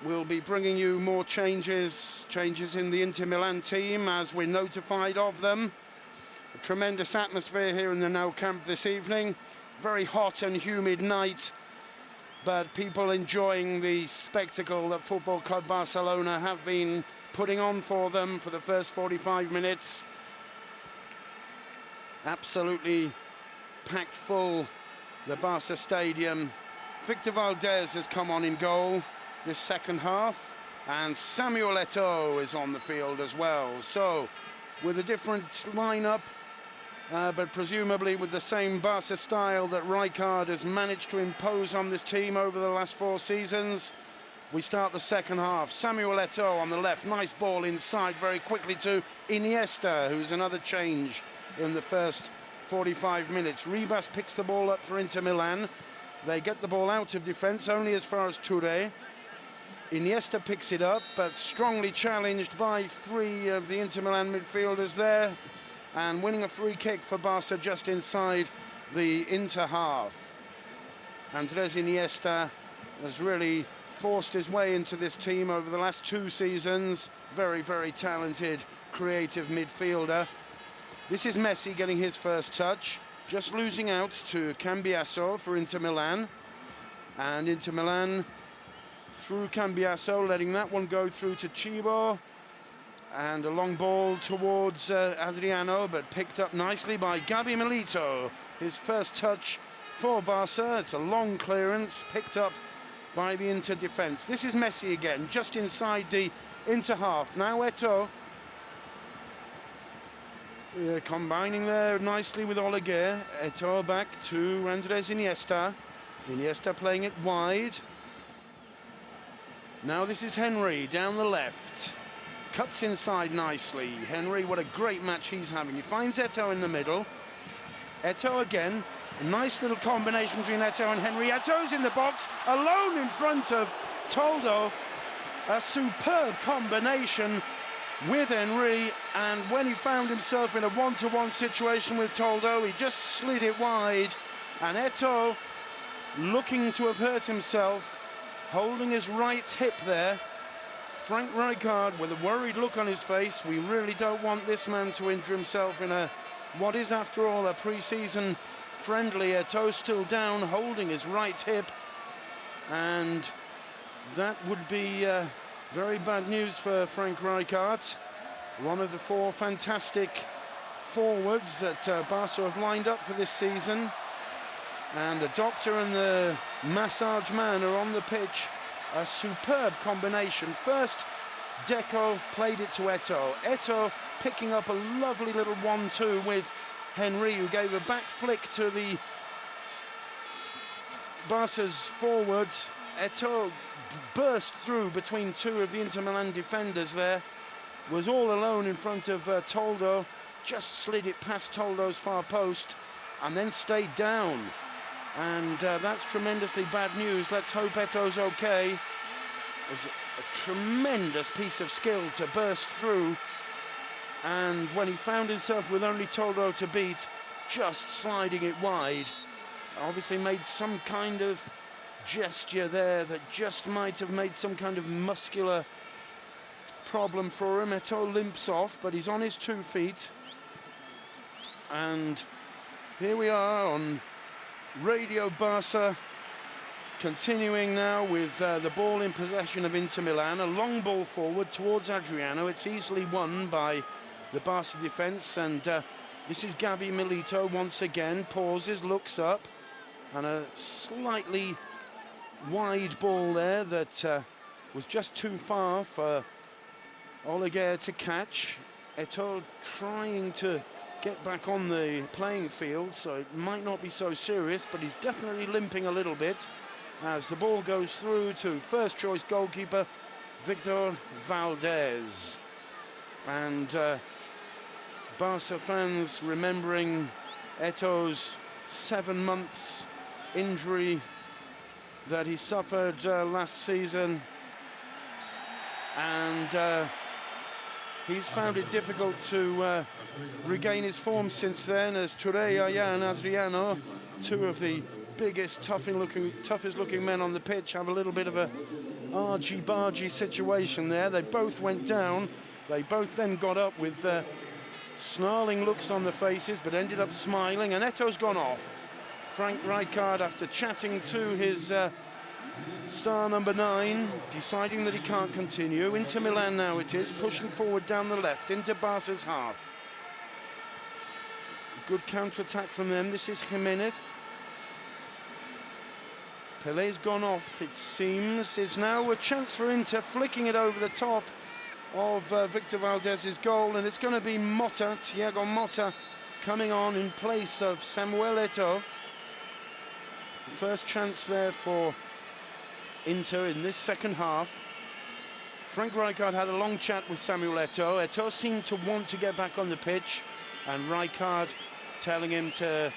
We'll be bringing you more changes in the Inter Milan team as we're notified of them. A tremendous atmosphere here in the Nou Camp this evening. Very hot and humid night, but people enjoying the spectacle that Football Club Barcelona have been putting on for them for the first 45 minutes. Absolutely packed full, the Barca stadium. Victor Valdes has come on in goal this second half, and Samuel Eto'o is on the field as well. So, with a different lineup, but presumably with the same Barca style that Rijkaard has managed to impose on this team over the last 4 seasons, we start the second half. Samuel Eto'o on the left, nice ball inside very quickly to Iniesta, who's another change in the first 45 minutes. Ribas picks the ball up for Inter Milan. They get the ball out of defence, only as far as Toure. Iniesta picks it up, but strongly challenged by 3 of the Inter Milan midfielders there, and winning a free kick for Barca just inside the Inter half. Andres Iniesta has really forced his way into this team over the last 2 seasons. Very, very talented, creative midfielder. This is Messi getting his first touch, just losing out to Cambiasso for Inter Milan, and Inter Milan through Cambiasso, letting that one go through to Chibo, and a long ball towards Adriano, but picked up nicely by Gabi Milito. His first touch for Barca. It's a long clearance, picked up by the Inter defence. This is Messi again, just inside the Inter half. Now Eto'o combining there nicely with Oleguer. Eto'o back to Andres Iniesta. Iniesta playing it wide. Now this is Henry down the left. Cuts inside nicely. Henry, what a great match he's having. He finds Eto'o in the middle. Eto'o again. A nice little combination between Eto'o and Henry. Eto'o's in the box, alone in front of Toldo. A superb combination with Henry, and when he found himself in a one-to-one situation with Toldo, he just slid it wide. And Eto'o, looking to have hurt himself, holding his right hip there. Frank Rijkaard with a worried look on his face. We really don't want this man to injure himself in what is, after all, a pre-season friendly. Eto'o still down, holding his right hip, and that would be very bad news for Frank Rijkaard. One of the 4 fantastic forwards that Barca have lined up for this season. And the doctor and the massage man are on the pitch. A superb combination. First, Deco played it to Eto'o. Eto'o picking up a lovely little 1-2 with Henry, who gave a back flick to the Barca's forwards. Eto'o burst through between 2 of the Inter Milan defenders there. Was all alone in front of Toldo. Just slid it past Toldo's far post and then stayed down. And that's tremendously bad news. Let's hope Eto'o's okay. It was a tremendous piece of skill to burst through. And when he found himself with only Toldo to beat, just sliding it wide, obviously made some kind of gesture there that just might have made some kind of muscular problem for him. Eto'o limps off, but he's on his 2 feet. And here we are on Radio Barca, continuing now with the ball in possession of Inter Milan. A long ball forward towards Adriano. It's easily won by the Barca defence, and this is Gabi Milito once again. Pauses, looks up, and a slightly wide ball there that was just too far for Oleguer to catch. Eto'o trying to get back on the playing field, so it might not be so serious, but he's definitely limping a little bit as the ball goes through to first choice goalkeeper Victor Valdes. And Barca fans remembering Eto'o's 7 months injury that he suffered last season, and he's found it difficult to regain his form since then, as Toure, Yaya and Adriano, two of the biggest, toughest looking men on the pitch, have a little bit of a argy-bargy situation there. They both went down. They both then got up with snarling looks on their faces, but ended up smiling, and Eto'o's gone off. Frank Rijkaard, after chatting to his star number 9, deciding that he can't continue. Inter Milan now it is, pushing forward down the left into Barca's half. Good counter-attack from them. This is Jimenez. Pelé's gone off, it seems. Is now a chance for Inter, flicking it over the top of Victor Valdes's goal, and it's going to be Motta, Thiago Motta, coming on in place of Samuel Eto'o. The first chance there for Inter in this second half. Frank Rijkaard had a long chat with Samuel Eto'o. Eto'o seemed to want to get back on the pitch, and Rijkaard telling him to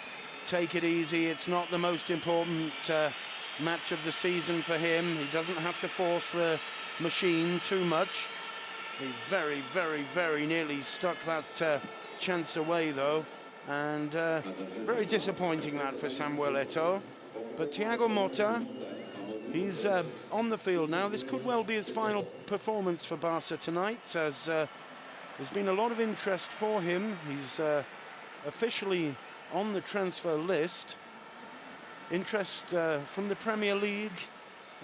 take it easy. It's not the most important match of the season for him. He doesn't have to force the machine too much. He very, very, very nearly stuck that chance away, though, and very disappointing that for Samuel Eto'o. But Thiago Motta, he's on the field now. This could well be his final performance for Barca tonight, as there's been a lot of interest for him. He's officially on the transfer list. Interest from the Premier League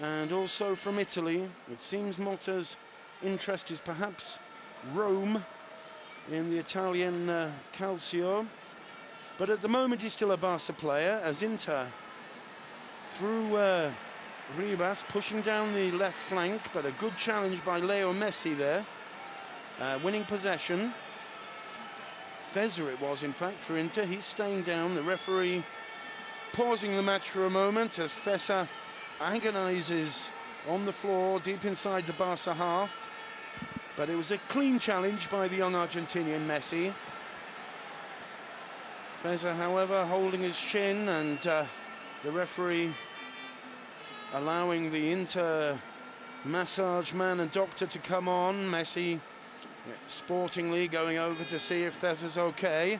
and also from Italy. It seems Motta's interest is perhaps Rome in the Italian Calcio. But at the moment he's still a Barca player, as Inter through Ribas, pushing down the left flank, but a good challenge by Leo Messi there, winning possession. Feza it was, in fact, for Inter. He's staying down. The referee pausing the match for a moment as Feza agonises on the floor deep inside the Barca half. But it was a clean challenge by the young Argentinian Messi. Feza, however, holding his shin, and the referee allowing the Inter massage man and doctor to come on. Messi sportingly going over to see if Feza's okay.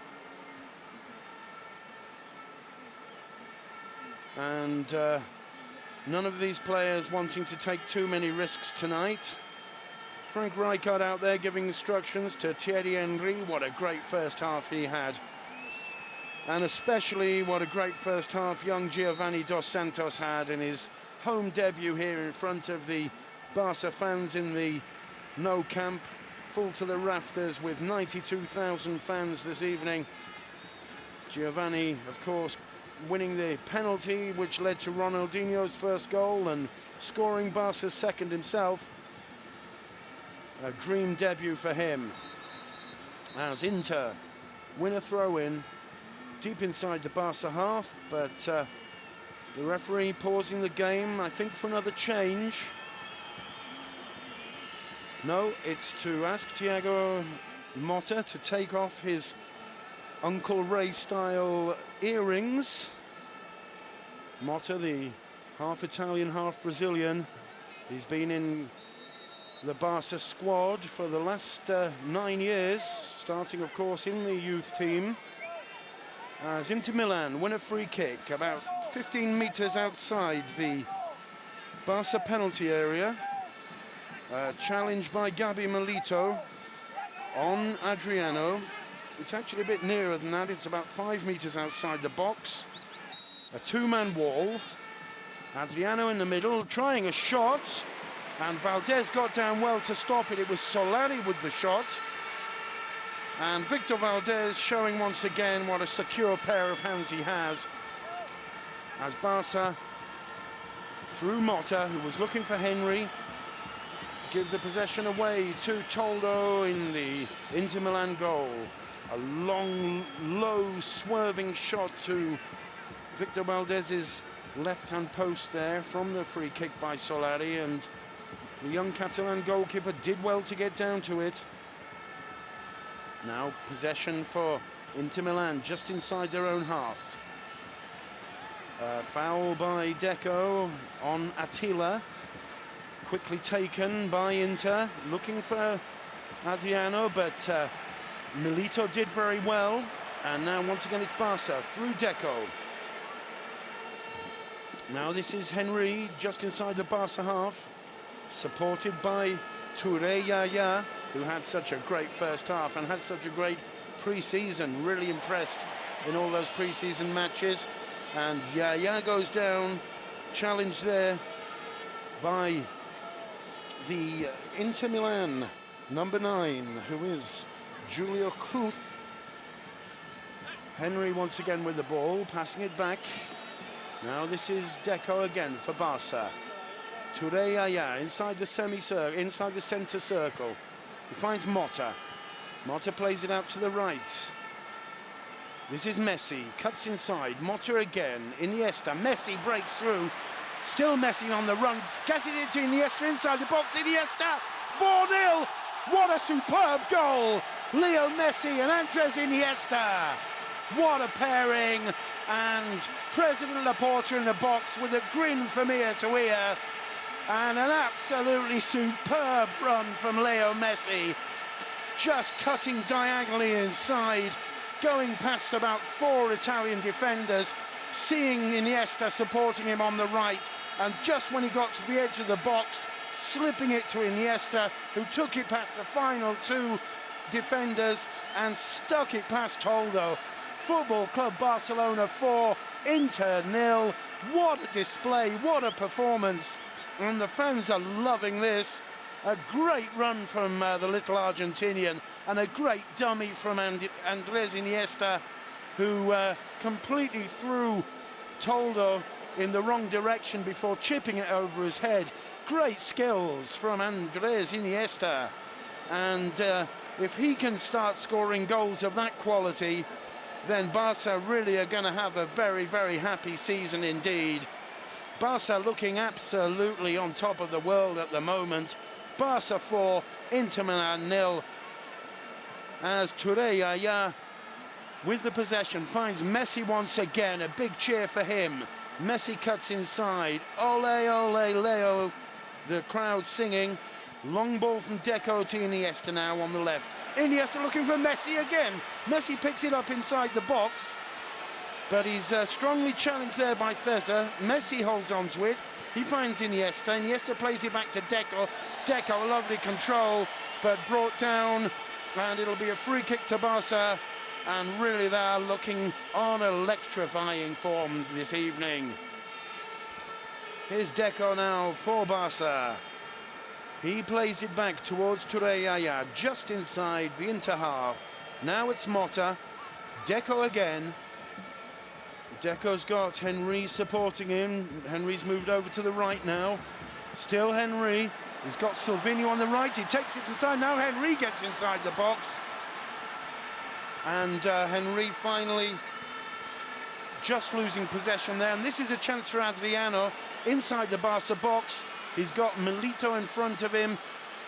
And none of these players wanting to take too many risks tonight. Frank Rijkaard out there giving instructions to Thierry Henry. What a great first half he had. And especially what a great first half young Giovani dos Santos had in his home debut here in front of the Barca fans in the No Camp, full to the rafters with 92,000 fans this evening. Giovani, of course, winning the penalty which led to Ronaldinho's first goal and scoring Barca's second himself. A dream debut for him. As Inter win a throw-in deep inside the Barca half, but the referee pausing the game, I think, for another change. No, it's to ask Thiago Motta to take off his Uncle Ray-style earrings. Motta, the half Italian, half Brazilian, he's been in the Barca squad for the last 9 years, starting, of course, in the youth team. As Inter Milan win a free kick about 15 metres outside the Barca penalty area. Challenged by Gabi Milito on Adriano. It's actually a bit nearer than that. It's about 5 metres outside the box. A two-man wall. Adriano in the middle, trying a shot. And Valdes got down well to stop it. It was Solari with the shot. And Victor Valdes showing once again what a secure pair of hands he has. As Barca, through Motta, who was looking for Henry, give the possession away to Toldo in the Inter Milan goal. A long, low, swerving shot to Victor Valdes's left-hand post there from the free kick by Solari, and the young Catalan goalkeeper did well to get down to it. Now possession for Inter Milan just inside their own half. Foul by Deco on Attila. Quickly taken by Inter, looking for Adriano, but Milito did very well. And now once again it's Barca through Deco. Now this is Henry just inside the Barca half, supported by Toure Yaya, who had such a great first half and had such a great pre-season, really impressed in all those pre-season matches. And Yaya goes down, challenged there by the Inter Milan number 9, who is Julio Cruz. Henry once again with the ball, passing it back. Now this is Deco again for Barca. Toure Yaya inside the semicircle, inside the centre circle. He finds Motta. Motta plays it out to the right. This is Messi, cuts inside, Motta again, Iniesta, Messi breaks through, still Messi on the run, gets it into Iniesta inside the box, Iniesta, 4-0, what a superb goal, Leo Messi and Andres Iniesta, what a pairing, and President Laporta in the box with a grin from ear to ear, and an absolutely superb run from Leo Messi, just cutting diagonally inside, going past about 4 Italian defenders, seeing Iniesta supporting him on the right, and just when he got to the edge of the box, slipping it to Iniesta, who took it past the final 2 defenders and stuck it past Toldo. Football Club Barcelona 4, Inter 0. What a display, what a performance, and the fans are loving this. A great run from the little Argentinian, and a great dummy from Andres Iniesta, who completely threw Toldo in the wrong direction before chipping it over his head. Great skills from Andres Iniesta, and if he can start scoring goals of that quality, then Barca really are going to have a very, very happy season indeed. Barca looking absolutely on top of the world at the moment. Barca 4, Inter Milan 0, as Toure Yaya with the possession finds Messi once again, a big cheer for him. Messi cuts inside, ole ole Leo, the crowd singing. Long ball from Deco to Iniesta now on the left. Iniesta looking for Messi again. Messi picks it up inside the box, but he's strongly challenged there by Feza. Messi holds on to it. He finds Iniesta. Iniesta plays it back to Deco. Deco, lovely control, but brought down, and it'll be a free kick to Barca. And really, they're looking on electrifying form this evening. Here's Deco now for Barca. He plays it back towards Toure Yaya, just inside the Inter half. Now it's Motta. Deco again. Deco's got Henry supporting him. Henry's moved over to the right now. Still Henry. He's got Sylvinho on the right. He takes it inside. Now Henry gets inside the box. And Henry finally just losing possession there. And this is a chance for Adriano inside the Barca box. He's got Milito in front of him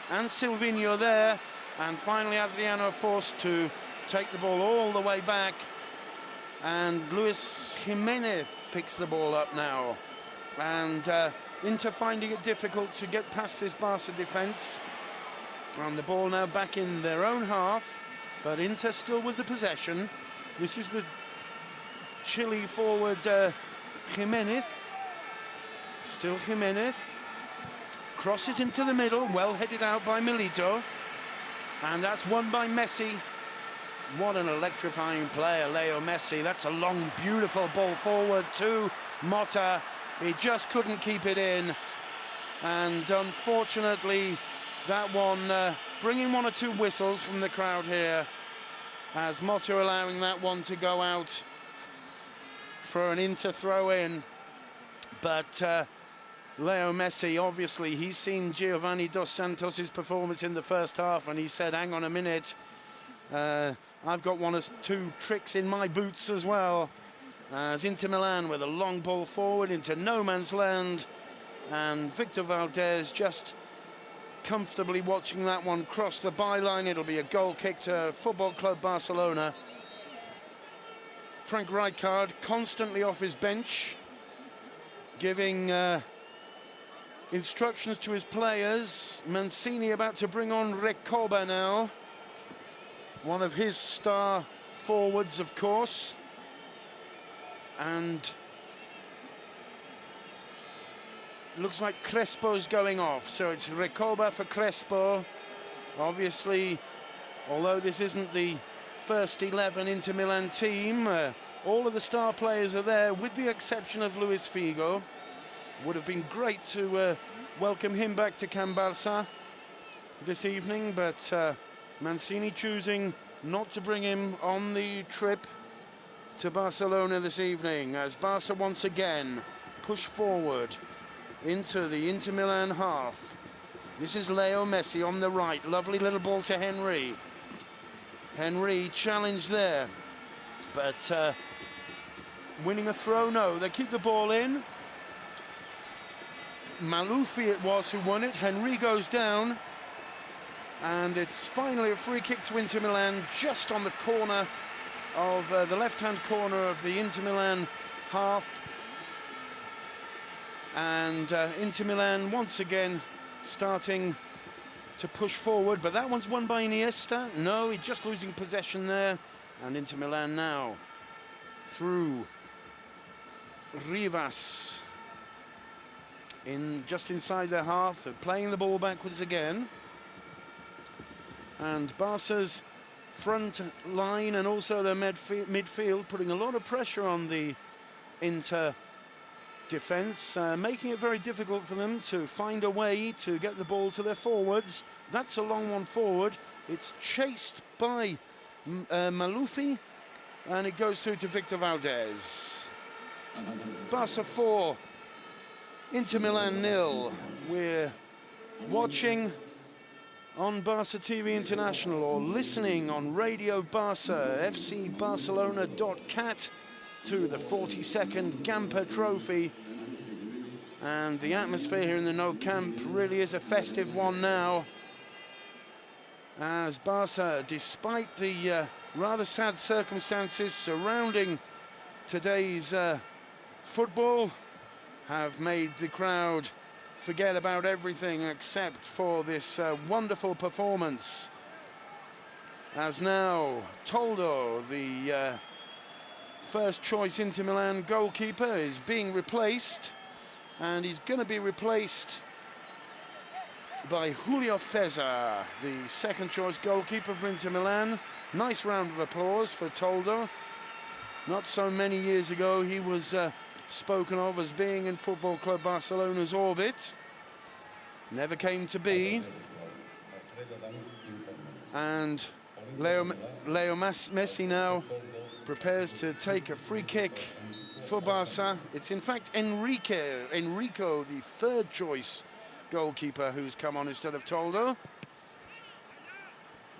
and Sylvinho there. And finally Adriano forced to take the ball all the way back. And Luis Jimenez picks the ball up now. And Inter finding it difficult to get past this Barca defence. And the ball now back in their own half. But Inter still with the possession. This is the Chile forward Jimenez. Still Jimenez. Crosses into the middle, well headed out by Milito. And that's won by Messi. What an electrifying player, Leo Messi. That's a long, beautiful ball forward to Motta. He just couldn't keep it in. And unfortunately, that one bringing 1 or 2 whistles from the crowd here, as Motta allowing that one to go out for an Inter throw-in. But Leo Messi, obviously, he's seen Giovani dos Santos' performance in the first half, and he said, hang on a minute, I've got one or two tricks in my boots as well. As Inter Milan with a long ball forward into no man's land, and Victor Valdes just comfortably watching that one cross the byline. It'll be a goal kick to Football Club Barcelona. Frank Rijkaard constantly off his bench, giving instructions to his players. Mancini about to bring on Rigore now, one of his star forwards, of course. And looks like Crespo's going off, so it's Rigore for Crespo. Obviously, although this isn't the first 11 Inter Milan team, all of the star players are there, with the exception of Luis Figo. Would have been great to welcome him back to Can Barça this evening, but Mancini choosing not to bring him on the trip to Barcelona this evening, as Barca once again push forward into the Inter Milan half. This is Leo Messi on the right, lovely little ball to Henry. Henry challenged there, but winning a throw, no, they keep the ball in. Malufi it was who won it. Henry goes down, and it's finally a free kick to Inter Milan, just on the corner of the left-hand corner of the Inter Milan half. And Inter Milan once again starting to push forward, but that one's won by Iniesta. No, he's just losing possession there, and Inter Milan now through Rivas in just inside their half. They're playing the ball backwards again, and Barca's front line and also their midfield putting a lot of pressure on the Inter defence, making it very difficult for them to find a way to get the ball to their forwards. That's a long one forward. It's chased by Malufi, and it goes through to Victor Valdes. Barca 4, Inter Milan 0. We're watching on Barca TV International or listening on Radio Barca, fcbarcelona.cat, to the 42nd Gamper Trophy. And the atmosphere here in the Nou Camp really is a festive one now, as Barca, despite the rather sad circumstances surrounding today's football, have made the crowd forget about everything except for this wonderful performance. As now Toldo, the first choice Inter Milan goalkeeper, is being replaced, and he's going to be replaced by Julio César, the second choice goalkeeper for Inter Milan. Nice round of applause for Toldo. Not so many years ago he was spoken of as being in Football Club Barcelona's orbit. Never came to be. And Leo Messi now prepares to take a free kick for Barca. It's in fact Enrico, the third choice goalkeeper, who's come on instead of Toldo.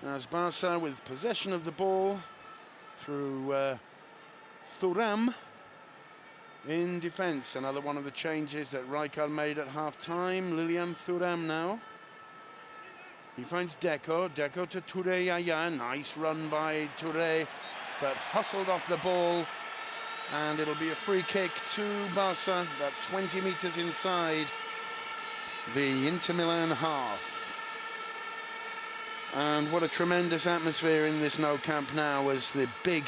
As Barca with possession of the ball through Thuram in defence. Another one of the changes that Rijkaard made at half-time. Lilian Thuram now. He finds Deco to Toure, Yaya. Nice run by Toure, but hustled off the ball, and it'll be a free kick to Barca, about 20 metres inside the Inter Milan half. And what a tremendous atmosphere in this Nou Camp now, as the big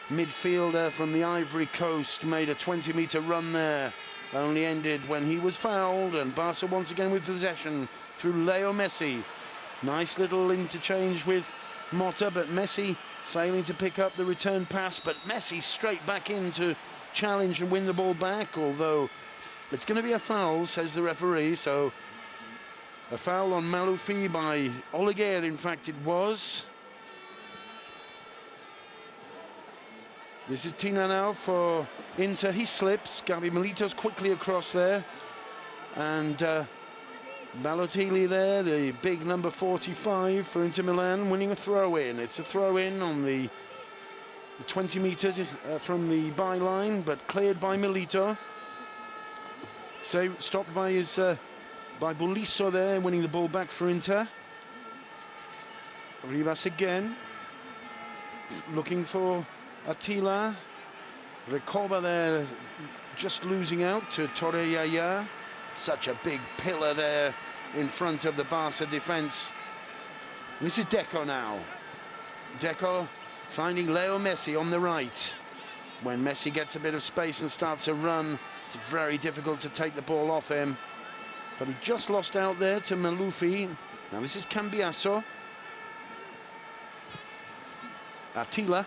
midfielder from the Ivory Coast made a 20-metre run there. Only ended when he was fouled, and Barca once again with possession through Leo Messi. Nice little interchange with Motta, but Messi failing to pick up the return pass, but Messi straight back in to challenge and win the ball back, although it's going to be a foul, says the referee. So a foul on Malufi by Oleguer, in fact it was. This is Tina now for Inter. He slips. Gabi Milito's quickly across there. And Balotelli there, the big number 45 for Inter Milan, winning a throw-in. It's a throw-in on the 20 metres from the byline, but cleared by Milito. So stopped by by Bulisso there, winning the ball back for Inter. Rivas again, looking for Attila. Recoba there, just losing out to Toure Yaya. Such a big pillar there in front of the Barca defence. This is Deco now. Deco finding Leo Messi on the right. When Messi gets a bit of space and starts a run, it's very difficult to take the ball off him. But he just lost out there to Malufi. Now this is Cambiasso. Attila.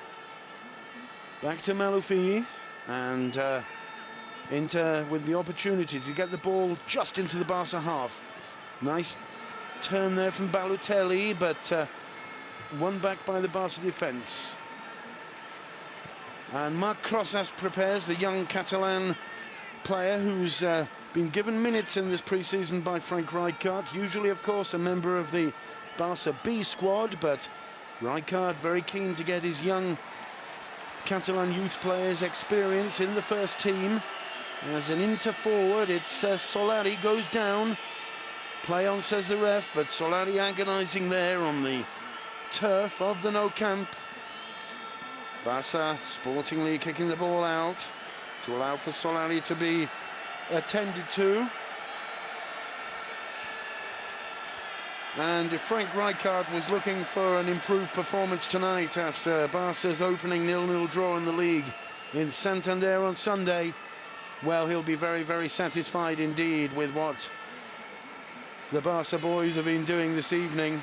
Back to Malufi. And Inter with the opportunity to get the ball just into the Barca half. Nice turn there from Balotelli, but won back by the Barca defence. And Marc Crosas prepares, the young Catalan player who's been given minutes in this pre-season by Frank Rijkaard. Usually, of course, a member of the Barca B squad, but Rijkaard very keen to get his young Catalan youth players experience in the first team. As an Inter forward, it's Solari goes down. Play on, says the ref, but Solari agonising there on the turf of the Nou Camp. Barca sportingly kicking the ball out to allow for Solari to be attended to. And if Frank Rijkaard was looking for an improved performance tonight after Barca's opening 0-0 draw in the league in Santander on Sunday, well, he'll be very, very satisfied indeed with what the Barca boys have been doing this evening.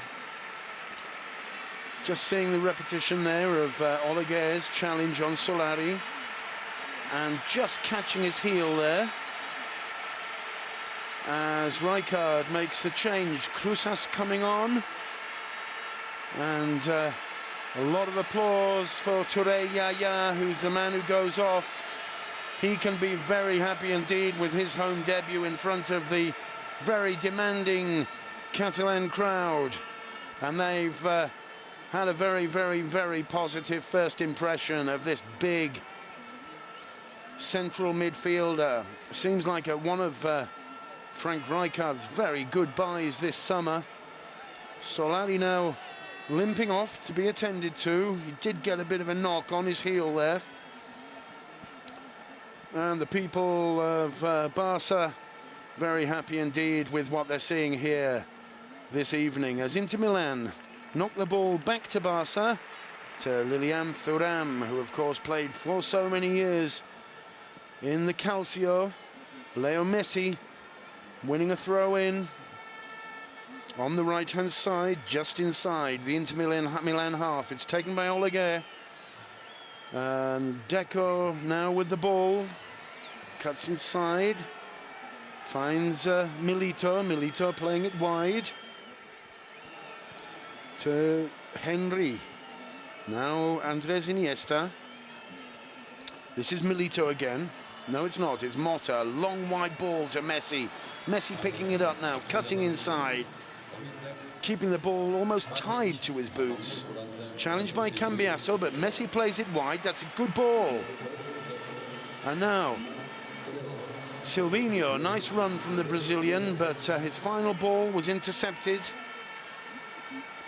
Just seeing the repetition there of Oleguer's challenge on Solari, and just catching his heel there as Rijkaard makes the change. Crosas coming on, and a lot of applause for Toure Yaya, who's the man who goes off. He can be very happy indeed with his home debut in front of the very demanding Catalan crowd, and they've had a very, very, very positive first impression of this big central midfielder. Seems like one of Frank Rijkaard's very good buys this summer. Solari now limping off to be attended to. He did get a bit of a knock on his heel there. And the people of Barca very happy indeed with what they're seeing here this evening, as Inter Milan knock the ball back to Barca, to Lilian Thuram, who of course played for so many years in the Calcio. Leo Messi winning a throw-in on the right-hand side, just inside the Inter Milan half. It's taken by Oleguer. And Deco now with the ball, cuts inside, finds Milito playing it wide to Henry. Now Andres Iniesta. This is Milito again. No, it's not, it's Motta. Long wide ball to Messi. Messi picking it up now, cutting inside, keeping the ball almost tied to his boots. Challenged by Cambiasso, but Messi plays it wide. That's a good ball. And now Sylvinho, nice run from the Brazilian, but his final ball was intercepted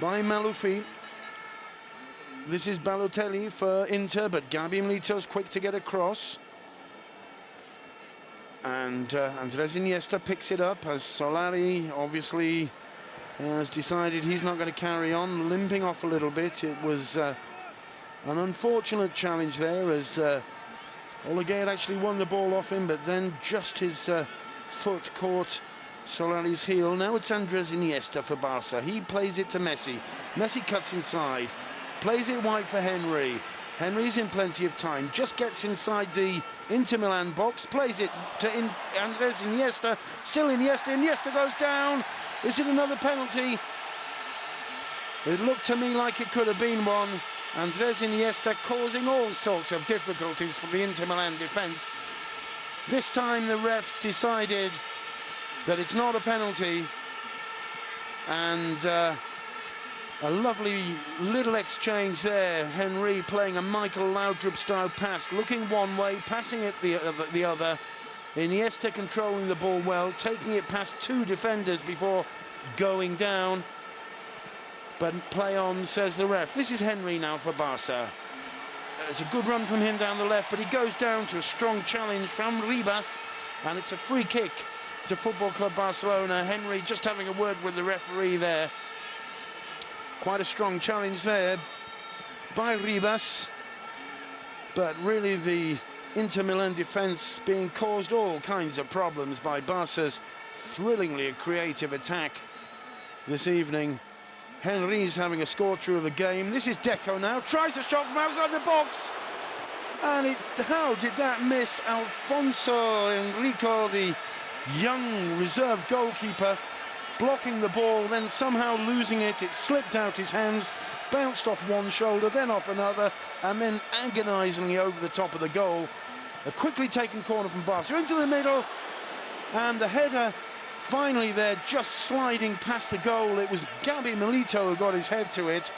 by Malufi. This is Balotelli for Inter, but Gabi Milito's quick to get across. And Andres Iniesta picks it up as Solari obviously has decided he's not going to carry on, limping off a little bit. It was an unfortunate challenge there, as Oleguer actually won the ball off him, but then just his foot caught Solari's heel. Now it's Andres Iniesta for Barca. He plays it to Messi. Messi cuts inside, plays it wide for Henry. Henry's in plenty of time, just gets inside the Inter Milan box, plays it to Andres Iniesta. Still Iniesta. Iniesta goes down. Is it another penalty? It looked to me like it could have been one. Andres Iniesta causing all sorts of difficulties for the Inter Milan defence. This time the refs decided that it's not a penalty. And a lovely little exchange there. Henry playing a Michael Laudrup-style pass, looking one way, passing it the other. Iniesta controlling the ball well, taking it past two defenders before going down. But play on, says the ref. This is Henry now for Barca. It's a good run from him down the left, but he goes down to a strong challenge from Ribas, and it's a free kick to Football Club Barcelona. Henry just having a word with the referee there. Quite a strong challenge there by Ribas, but really the Inter Milan defence being caused all kinds of problems by Barca's thrillingly creative attack this evening. Henry's having a scorcher of the game. This is Deco now, tries a shot from outside the box, and how did that miss? Alfonso Enrico, the young reserve goalkeeper, blocking the ball, then somehow losing it. It slipped out his hands, bounced off one shoulder, then off another, and then agonisingly over the top of the goal. A quickly taken corner from Barca into the middle, and the header finally there, just sliding past the goal. It was Gabi Milito who got his head to it.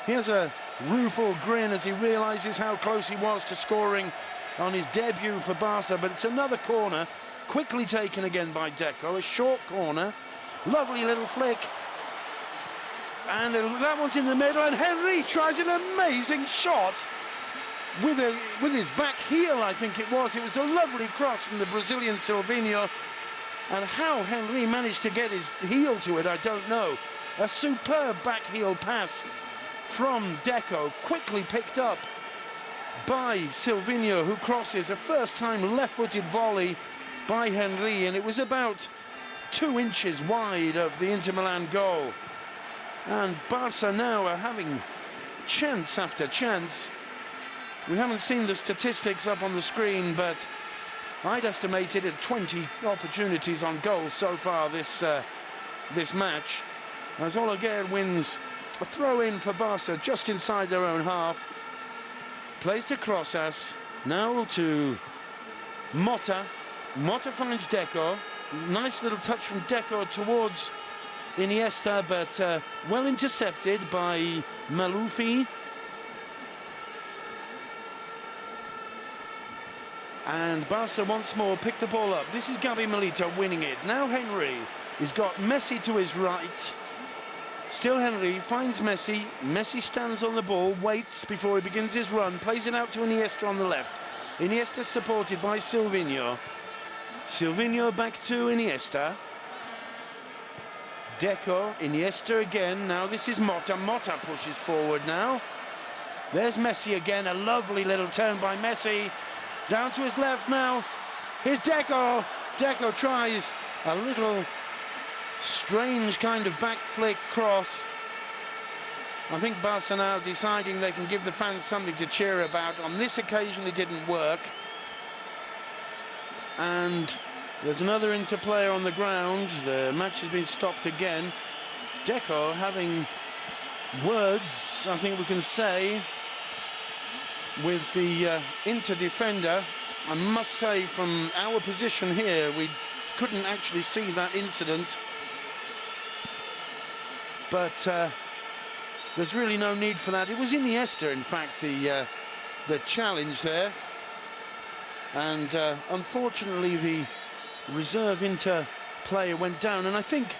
He has a rueful grin as he realises how close he was to scoring on his debut for Barca, but it's another corner, quickly taken again by Deco, a short corner, lovely little flick, and that one's in the middle, and Henry tries an amazing shot with his back heel, I think it was. It was a lovely cross from the Brazilian Sylvinho, and how Henry managed to get his heel to it, I don't know. A superb back heel pass from Deco, quickly picked up by Sylvinho, who crosses a first-time left-footed volley by Henry, and it was about 2 inches wide of the Inter Milan goal. And Barca now are having chance after chance. We haven't seen the statistics up on the screen, but I'd estimated at 20 opportunities on goal so far this match, as Oleguer wins a throw-in for Barca just inside their own half. Plays to Crosas, now to Motta. Motta finds Deco. Nice little touch from Deco towards Iniesta, but well intercepted by Malufi. And Barca once more pick the ball up. This is Gabi Milito winning it. Now Henry has got Messi to his right. Still Henry finds Messi. Messi stands on the ball, waits before he begins his run, plays it out to Iniesta on the left. Iniesta supported by Sylvinho. Sylvinho back to Iniesta. Deco, Iniesta again. Now this is Motta. Motta pushes forward now. There's Messi again. A lovely little turn by Messi. Down to his left now. Here's Deco. Deco tries a little strange kind of back flick cross. I think Barca now deciding they can give the fans something to cheer about. On this occasion it didn't work. And there's another Inter player on the ground. The match has been stopped again. Deco having words, I think we can say, with the Inter defender. I must say, from our position here, we couldn't actually see that incident. But there's really no need for that. It was Iniesta, in fact, the challenge there. And unfortunately, the reserve Inter player went down. And I think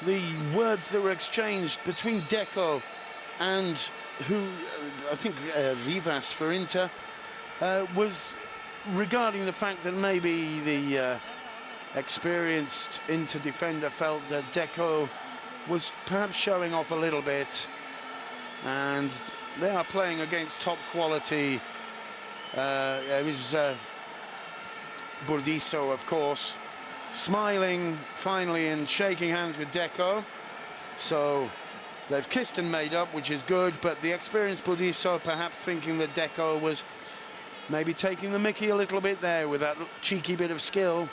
the words that were exchanged between Deco and I think Rivas for Inter, was regarding the fact that maybe the experienced Inter defender felt that Deco was perhaps showing off a little bit, and they are playing against top quality. It was Burdisso, of course, smiling finally and shaking hands with Deco. So they've kissed and made up, which is good, but the experienced Burdisso perhaps thinking that Deco was maybe taking the mickey a little bit there with that cheeky bit of skill,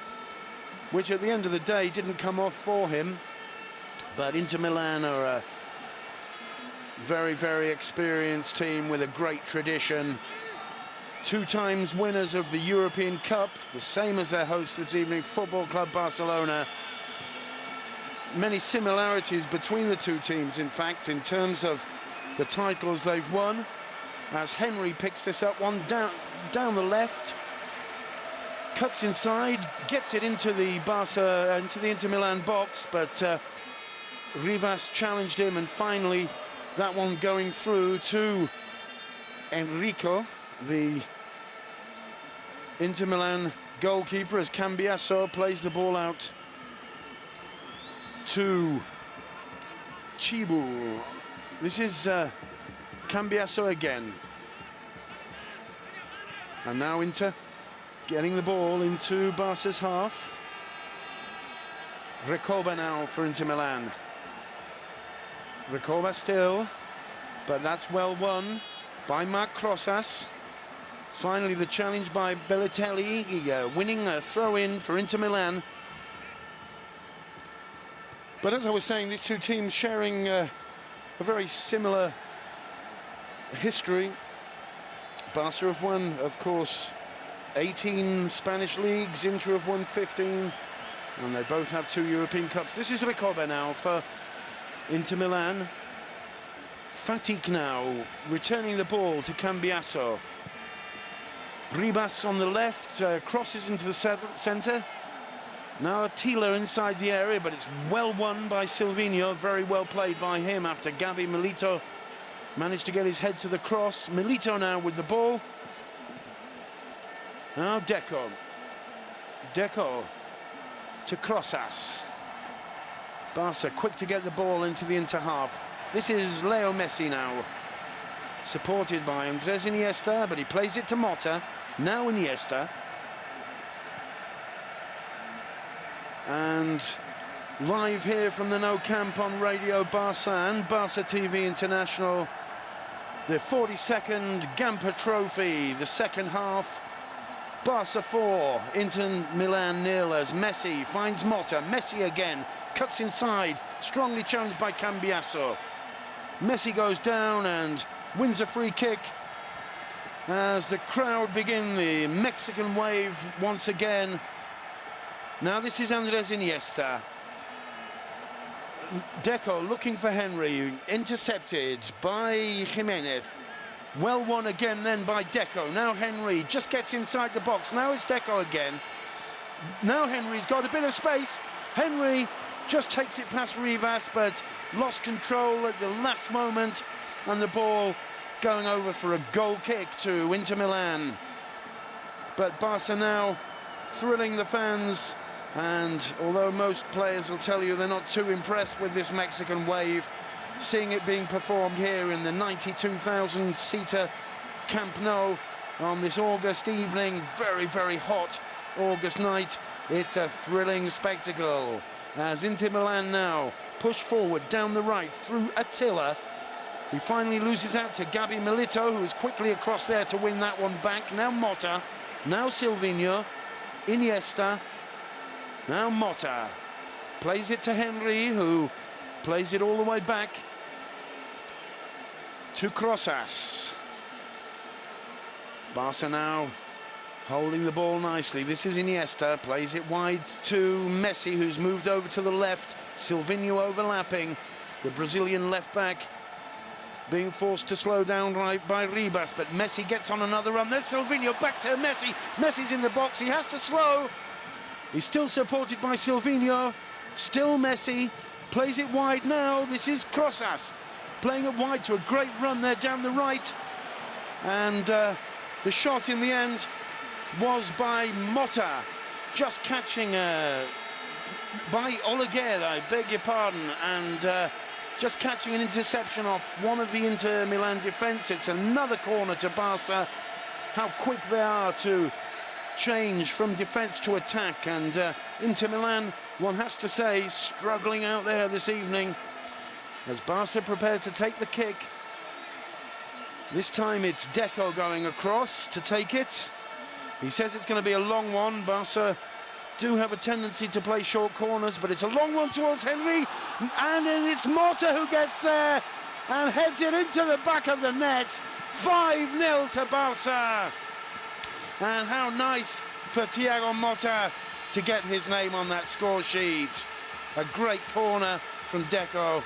which at the end of the day didn't come off for him. But Inter Milan are a very, very experienced team with a great tradition. 2 times winners of the European Cup, the same as their host this evening, Football Club Barcelona. Many similarities between the two teams, in fact, in terms of the titles they've won. As Henry picks this up, one down the left, cuts inside, gets it into the Inter Milan box, but Rivas challenged him, and finally that one going through to Enrico, the Inter Milan goalkeeper, as Cambiasso plays the ball out to Chibu. This is Cambiasso again. And now Inter getting the ball into Barca's half. Recoba now for Inter Milan. Recoba still, but that's well won by Marc Crosas. Finally the challenge by Bellatelli, winning a throw-in for Inter Milan. But as I was saying, these two teams sharing a very similar history. Barca have won, of course, 18 Spanish leagues, Inter have won 15, and they both have 2 European Cups. This is Recoba now for Inter Milan. Fatik now, returning the ball to Cambiasso. Ribas on the left, crosses into the centre. Now Attila inside the area, but it's well won by Sylvinho, very well played by him after Gabi. Milito managed to get his head to the cross. Milito now with the ball. Now Deco. Deco to Crosas. Barca quick to get the ball into the Inter half. This is Leo Messi now, supported by Andres Iniesta, but he plays it to Motta. Now Iniesta. And live here from the No Camp on Radio Barca and Barca TV International, the 42nd Gamper Trophy, the second half. Barca 4, Inter Milan 0, as Messi finds Motta. Messi again, cuts inside, strongly challenged by Cambiasso. Messi goes down and wins a free kick as the crowd begin the Mexican wave once again. Now this is Andres Iniesta. Deco looking for Henry, intercepted by Jimenez. Well won again then by Deco. Now Henry just gets inside the box. Now it's Deco again. Now Henry's got a bit of space. Henry just takes it past Rivas, but lost control at the last moment, and the ball going over for a goal kick to Inter Milan. But Barca now thrilling the fans, and although most players will tell you they're not too impressed with this Mexican wave, seeing it being performed here in the 92,000-seater Camp Nou on this August evening, very, very hot August night, it's a thrilling spectacle. As Inter Milan now push forward down the right through Attila. He finally loses out to Gabi Milito, who is quickly across there to win that one back. Now Motta, now Sylvinho, Iniesta, now Motta. Plays it to Henry, who plays it all the way back to Crosas. Barca now holding the ball nicely. This is Iniesta, plays it wide to Messi, who's moved over to the left. Sylvinho overlapping. The Brazilian left-back being forced to slow down right by Ribas, but Messi gets on another run. There's Sylvinho, back to Messi. Messi's in the box, he has to slow. He's still supported by Sylvinho. Still Messi, plays it wide now. This is Crosas, playing it wide to a great run there down the right. And the shot in the end was by Motta, just catching by Oleguer, I beg your pardon, and just catching an interception off one of the Inter Milan defence. It's another corner to Barca. How quick they are to change from defence to attack, and Inter Milan, one has to say, struggling out there this evening as Barca prepares to take the kick. This time it's Deco going across to take it. He says it's going to be a long one. Barca do have a tendency to play short corners, but it's a long one towards Henry, and then it's Motta who gets there and heads it into the back of the net. 5-0 to Barca. And how nice for Thiago Motta to get his name on that score sheet. A great corner from Deco.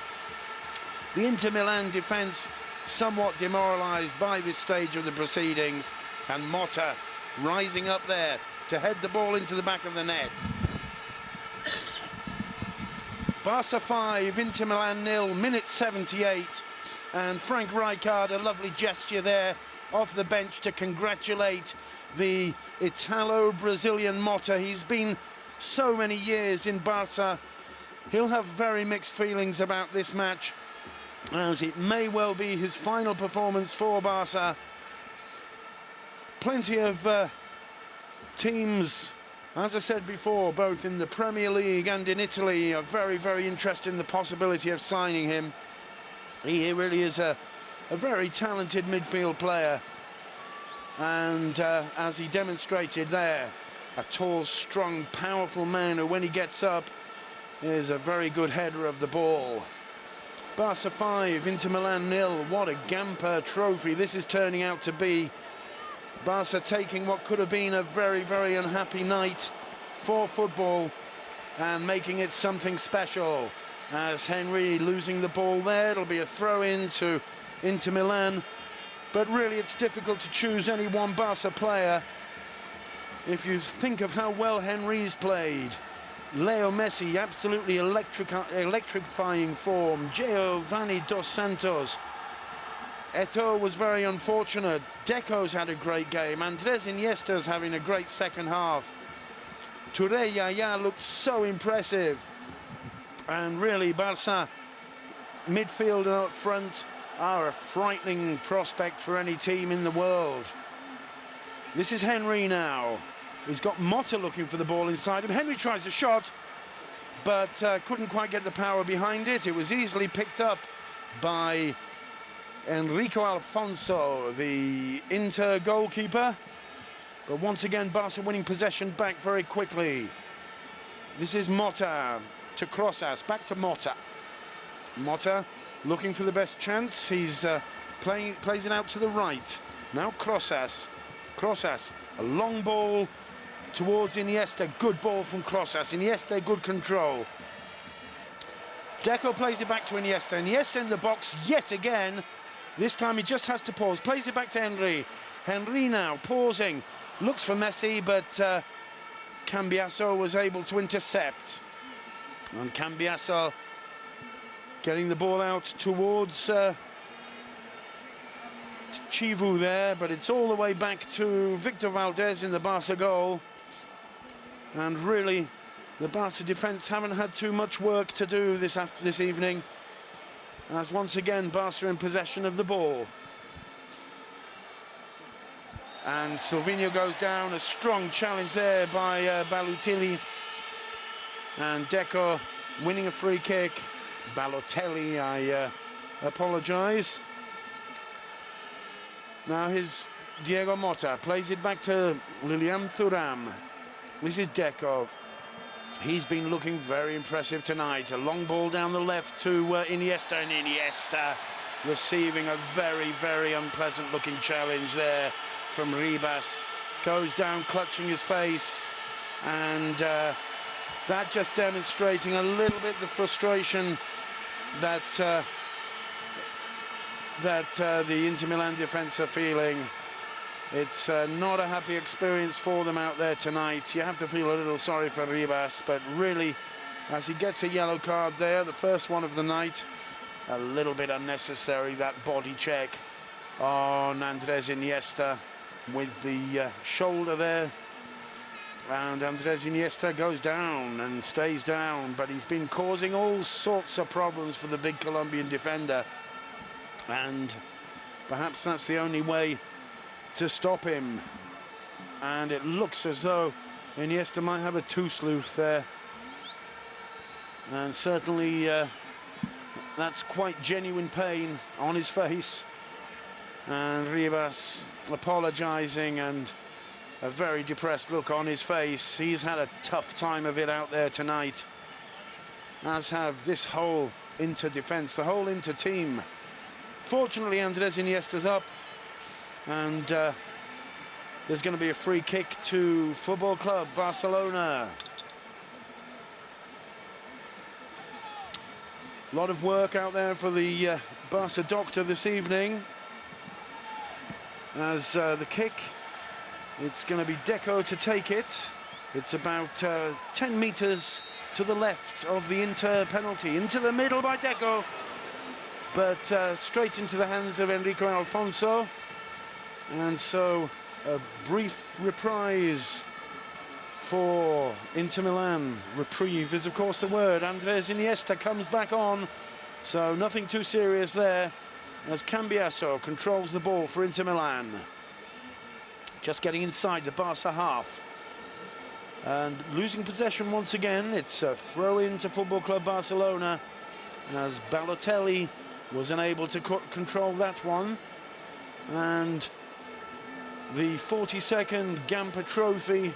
The Inter Milan defence somewhat demoralised by this stage of the proceedings, and Motta rising up there to head the ball into the back of the net. Barca 5, Inter Milan 0, minute 78, and Frank Rijkaard, a lovely gesture there off the bench to congratulate the Italo-Brazilian Motta. He's been so many years in Barca. He'll have very mixed feelings about this match, as it may well be his final performance for Barca. Plenty of teams, as I said before, both in the Premier League and in Italy, are very, very interested in the possibility of signing him. He really is a very talented midfield player, and as he demonstrated there, a tall, strong, powerful man who, when he gets up, is a very good header of the ball. Barca 5, Inter Milan 0. What a Gamper trophy this is turning out to be. Barca taking what could have been a very, very unhappy night for football and making it something special. As Henry losing the ball there, it'll be a throw-in to Inter Milan. But really, it's difficult to choose any one Barca player. If you think of how well Henry's played, Leo Messi, absolutely electrifying form. Giovani dos Santos. Eto'o was very unfortunate. Deco's had a great game. Andres Iniesta's having a great second half. Toure, Yaya looked so impressive. And really, Barca, midfield and up front, are a frightening prospect for any team in the world. This is Henry now. He's got Motta looking for the ball inside him. Henry tries a shot, but couldn't quite get the power behind it. It was easily picked up by Enrico Alfonso, the Inter goalkeeper. But once again, Barca winning possession back very quickly. This is Motta to Crosas, back to Motta. Motta looking for the best chance. He's plays it out to the right. Now Crosas. Crosas, a long ball towards Iniesta. Good ball from Crosas. Iniesta, good control. Deco plays it back to Iniesta. Iniesta in the box yet again. This time he just has to pause. Plays it back to Henry. Henry now pausing. Looks for Messi, but Cambiasso was able to intercept. And Cambiasso getting the ball out towards Chivu there, but it's all the way back to Victor Valdes in the Barca goal. And really, the Barca defence haven't had too much work to do this evening, as once again Barca in possession of the ball. And Sylvinho goes down, a strong challenge there by Balotelli. And Deco winning a free kick. Balotelli, I apologise. Now here's Diego Motta, plays it back to Lilian Thuram. This is Deco. He's been looking very impressive tonight. A long ball down the left to Iniesta, and Iniesta receiving a very, very unpleasant looking challenge there from Ribas. Goes down clutching his face, and that just demonstrating a little bit the frustration that the Inter Milan defence are feeling. It's not a happy experience for them out there tonight. You have to feel a little sorry for Ribas, but really, as he gets a yellow card there, the first one of the night, a little bit unnecessary, that body check on Andres Iniesta with the shoulder there. And Andres Iniesta goes down and stays down, but he's been causing all sorts of problems for the big Colombian defender. And perhaps that's the only way to stop him. And it looks as though Iniesta might have a two-sleuth there. And certainly that's quite genuine pain on his face. And Ribas apologising, and a very depressed look on his face. He's had a tough time of it out there tonight, as have this whole Inter defence, the whole Inter team. Fortunately, Andres Iniesta's up, and there's going to be a free kick to Football Club Barcelona. A lot of work out there for the Barca doctor this evening. As the kick, it's going to be Deco to take it. It's about 10 metres to the left of the Inter penalty. Into the middle by Deco, but straight into the hands of Enrico Alfonso. And so a brief reprise for Inter Milan. Reprieve is of course the word. Andres Iniesta comes back on, so nothing too serious there as Cambiasso controls the ball for Inter Milan. Just getting inside the Barca half and losing possession once again. It's a throw in to Football Club Barcelona as Balotelli was unable to control that one. And the 42nd Gamper Trophy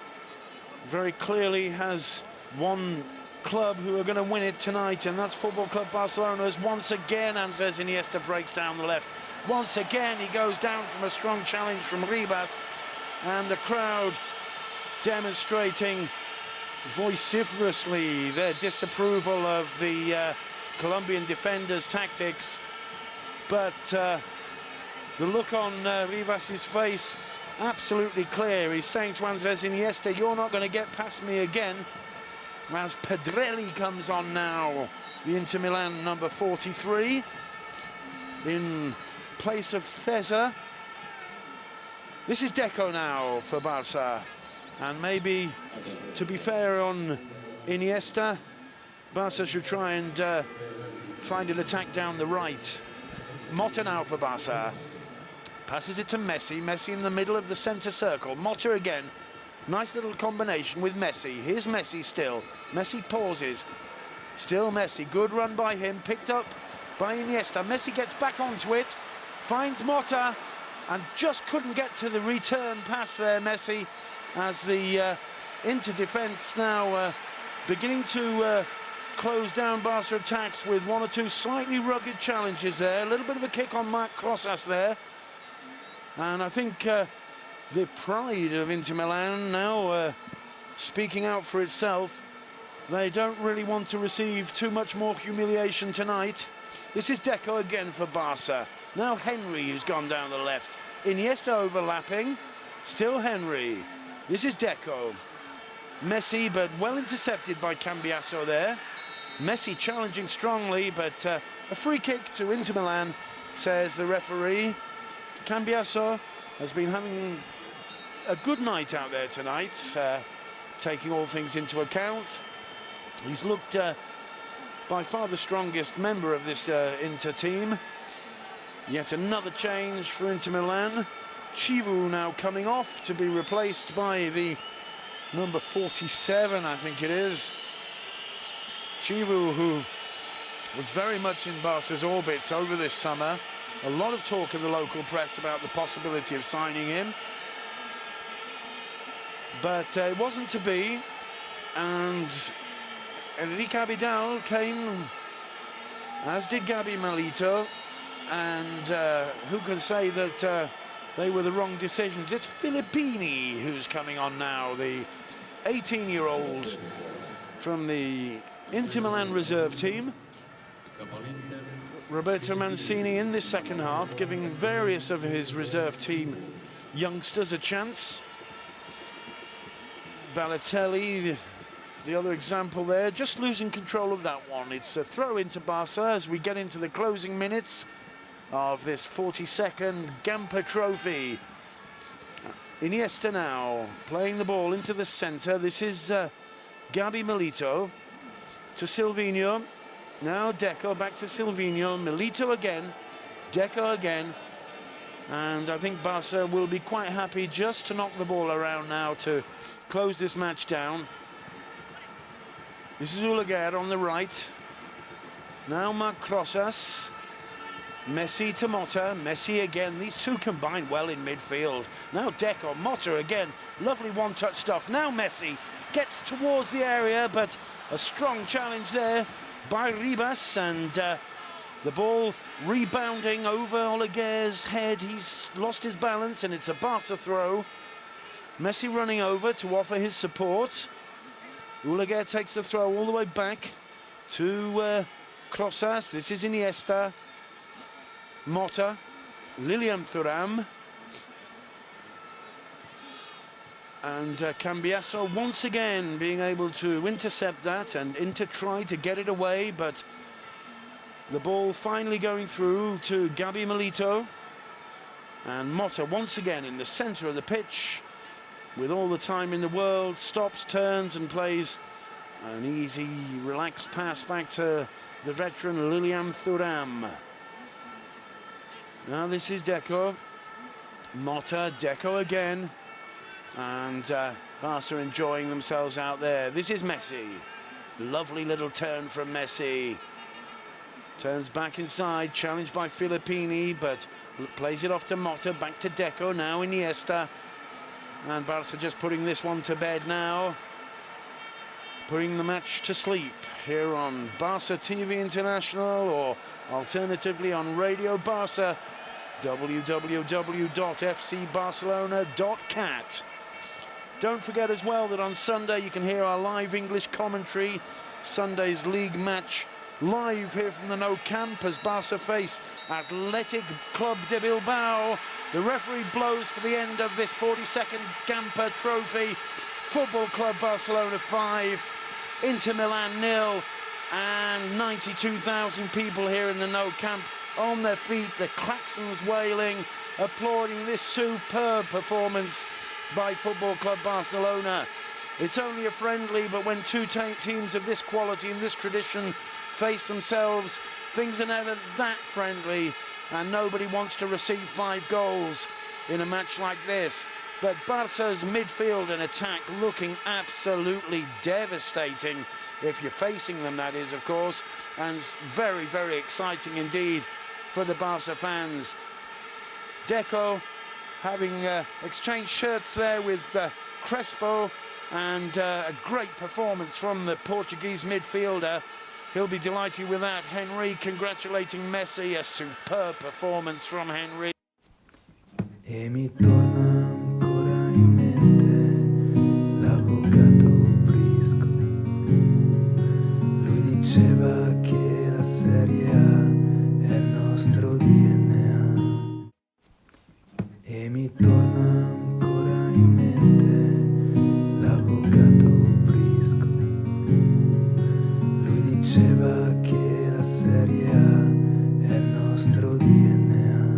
very clearly has one club who are going to win it tonight, and that's Football Club Barcelona, as once again Andres Iniesta breaks down the left. Once again he goes down from a strong challenge from Ribas, and the crowd demonstrating vociferously their disapproval of the Colombian defenders' tactics. But the look on Ribas's face, absolutely clear. He's saying to Andres Iniesta, you're not going to get past me again. As Pedrelli comes on now, the Inter Milan number 43, in place of Feza. This is Deco now for Barca. And maybe, to be fair on Iniesta, Barca should try and find an attack down the right. Motta now for Barca. Passes it to Messi. Messi in the middle of the centre circle. Motta again. Nice little combination with Messi. Here's Messi still. Messi pauses. Still Messi. Good run by him. Picked up by Iniesta. Messi gets back onto it. Finds Motta. And just couldn't get to the return pass there, Messi. As the Inter defence now beginning to close down Barca attacks with one or two slightly rugged challenges there. A little bit of a kick on Crosas there. And I think the pride of Inter Milan now speaking out for itself. They don't really want to receive too much more humiliation tonight. This is Deco again for Barca. Now Henry, who's gone down the left. Iniesta overlapping. Still Henry. This is Deco. Messi, but well intercepted by Cambiasso there. Messi challenging strongly, but a free kick to Inter Milan, says the referee. Cambiasso has been having a good night out there tonight, taking all things into account. He's looked by far the strongest member of this Inter team. Yet another change for Inter Milan. Chivu now coming off to be replaced by the number 47, I think it is. Chivu, who was very much in Barca's orbit over this summer. A lot of talk in the local press about the possibility of signing him. But it wasn't to be, and Enrique Abidal came, as did Gabi Milito, and who can say that they were the wrong decisions? It's Filippini who's coming on now, the 18-year-old from the Inter Milan reserve team. Roberto Mancini in this second half, giving various of his reserve team youngsters a chance. Balotelli, the other example there, just losing control of that one. It's a throw into Barca as we get into the closing minutes of this 42nd Gamper Trophy. Iniesta now playing the ball into the centre. This is Gabi Milito to Sylvinho. Now Deco back to Sylvinho. Milito again. Deco again. And I think Barca will be quite happy just to knock the ball around now to close this match down. This is Oleguer on the right. Now Crosas. Messi to Motta. Messi again. These two combine well in midfield. Now Deco. Motta again. Lovely one-touch stuff. Now Messi gets towards the area, but a strong challenge there by Ribas, and the ball rebounding over Oleguer's head. He's lost his balance, and it's a Barca throw. Messi running over to offer his support. Oleguer takes the throw all the way back to Crosas. This is Iniesta. Motta. Thuram. And Cambiasso once again being able to intercept that, and Inter tried to get it away, but the ball finally going through to Gabi Milito. And Motta once again in the centre of the pitch with all the time in the world, stops, turns and plays an easy, relaxed pass back to the veteran Thuram. Now this is Deco. Motta, Deco again. And Barca enjoying themselves out there. This is Messi. Lovely little turn from Messi. Turns back inside, challenged by Filippini, but plays it off to Motta, back to Deco, now Iniesta. And Barca just putting this one to bed now. Putting the match to sleep here on Barca TV International, or alternatively on Radio Barca, www.fcbarcelona.cat. Don't forget as well that on Sunday you can hear our live English commentary, Sunday's league match, live here from the Nou Camp as Barca face Athletic Club de Bilbao. The referee blows for the end of this 42nd Gamper Trophy. Football Club Barcelona 5, Inter Milan 0, and 92,000 people here in the Nou Camp on their feet, the klaxons wailing, applauding this superb performance by Football Club Barcelona. It's only a friendly, but when two teams of this quality and this tradition face themselves, things are never that friendly, and nobody wants to receive 5 goals in a match like this. But Barca's midfield and attack looking absolutely devastating, if you're facing them, that is, of course, and very, very exciting indeed for the Barca fans. Deco having exchanged shirts there with Crespo, and a great performance from the Portuguese midfielder. He'll be delighted with that. Henry congratulating Messi, a superb performance from Henry. E mi torna ancora in mente l'avvocato Brisco. Lui diceva che la Serie A è il nostro DNA. E mi torna ancora in mente l'avvocato Brisco. Lui diceva che la Serie A è il nostro DNA.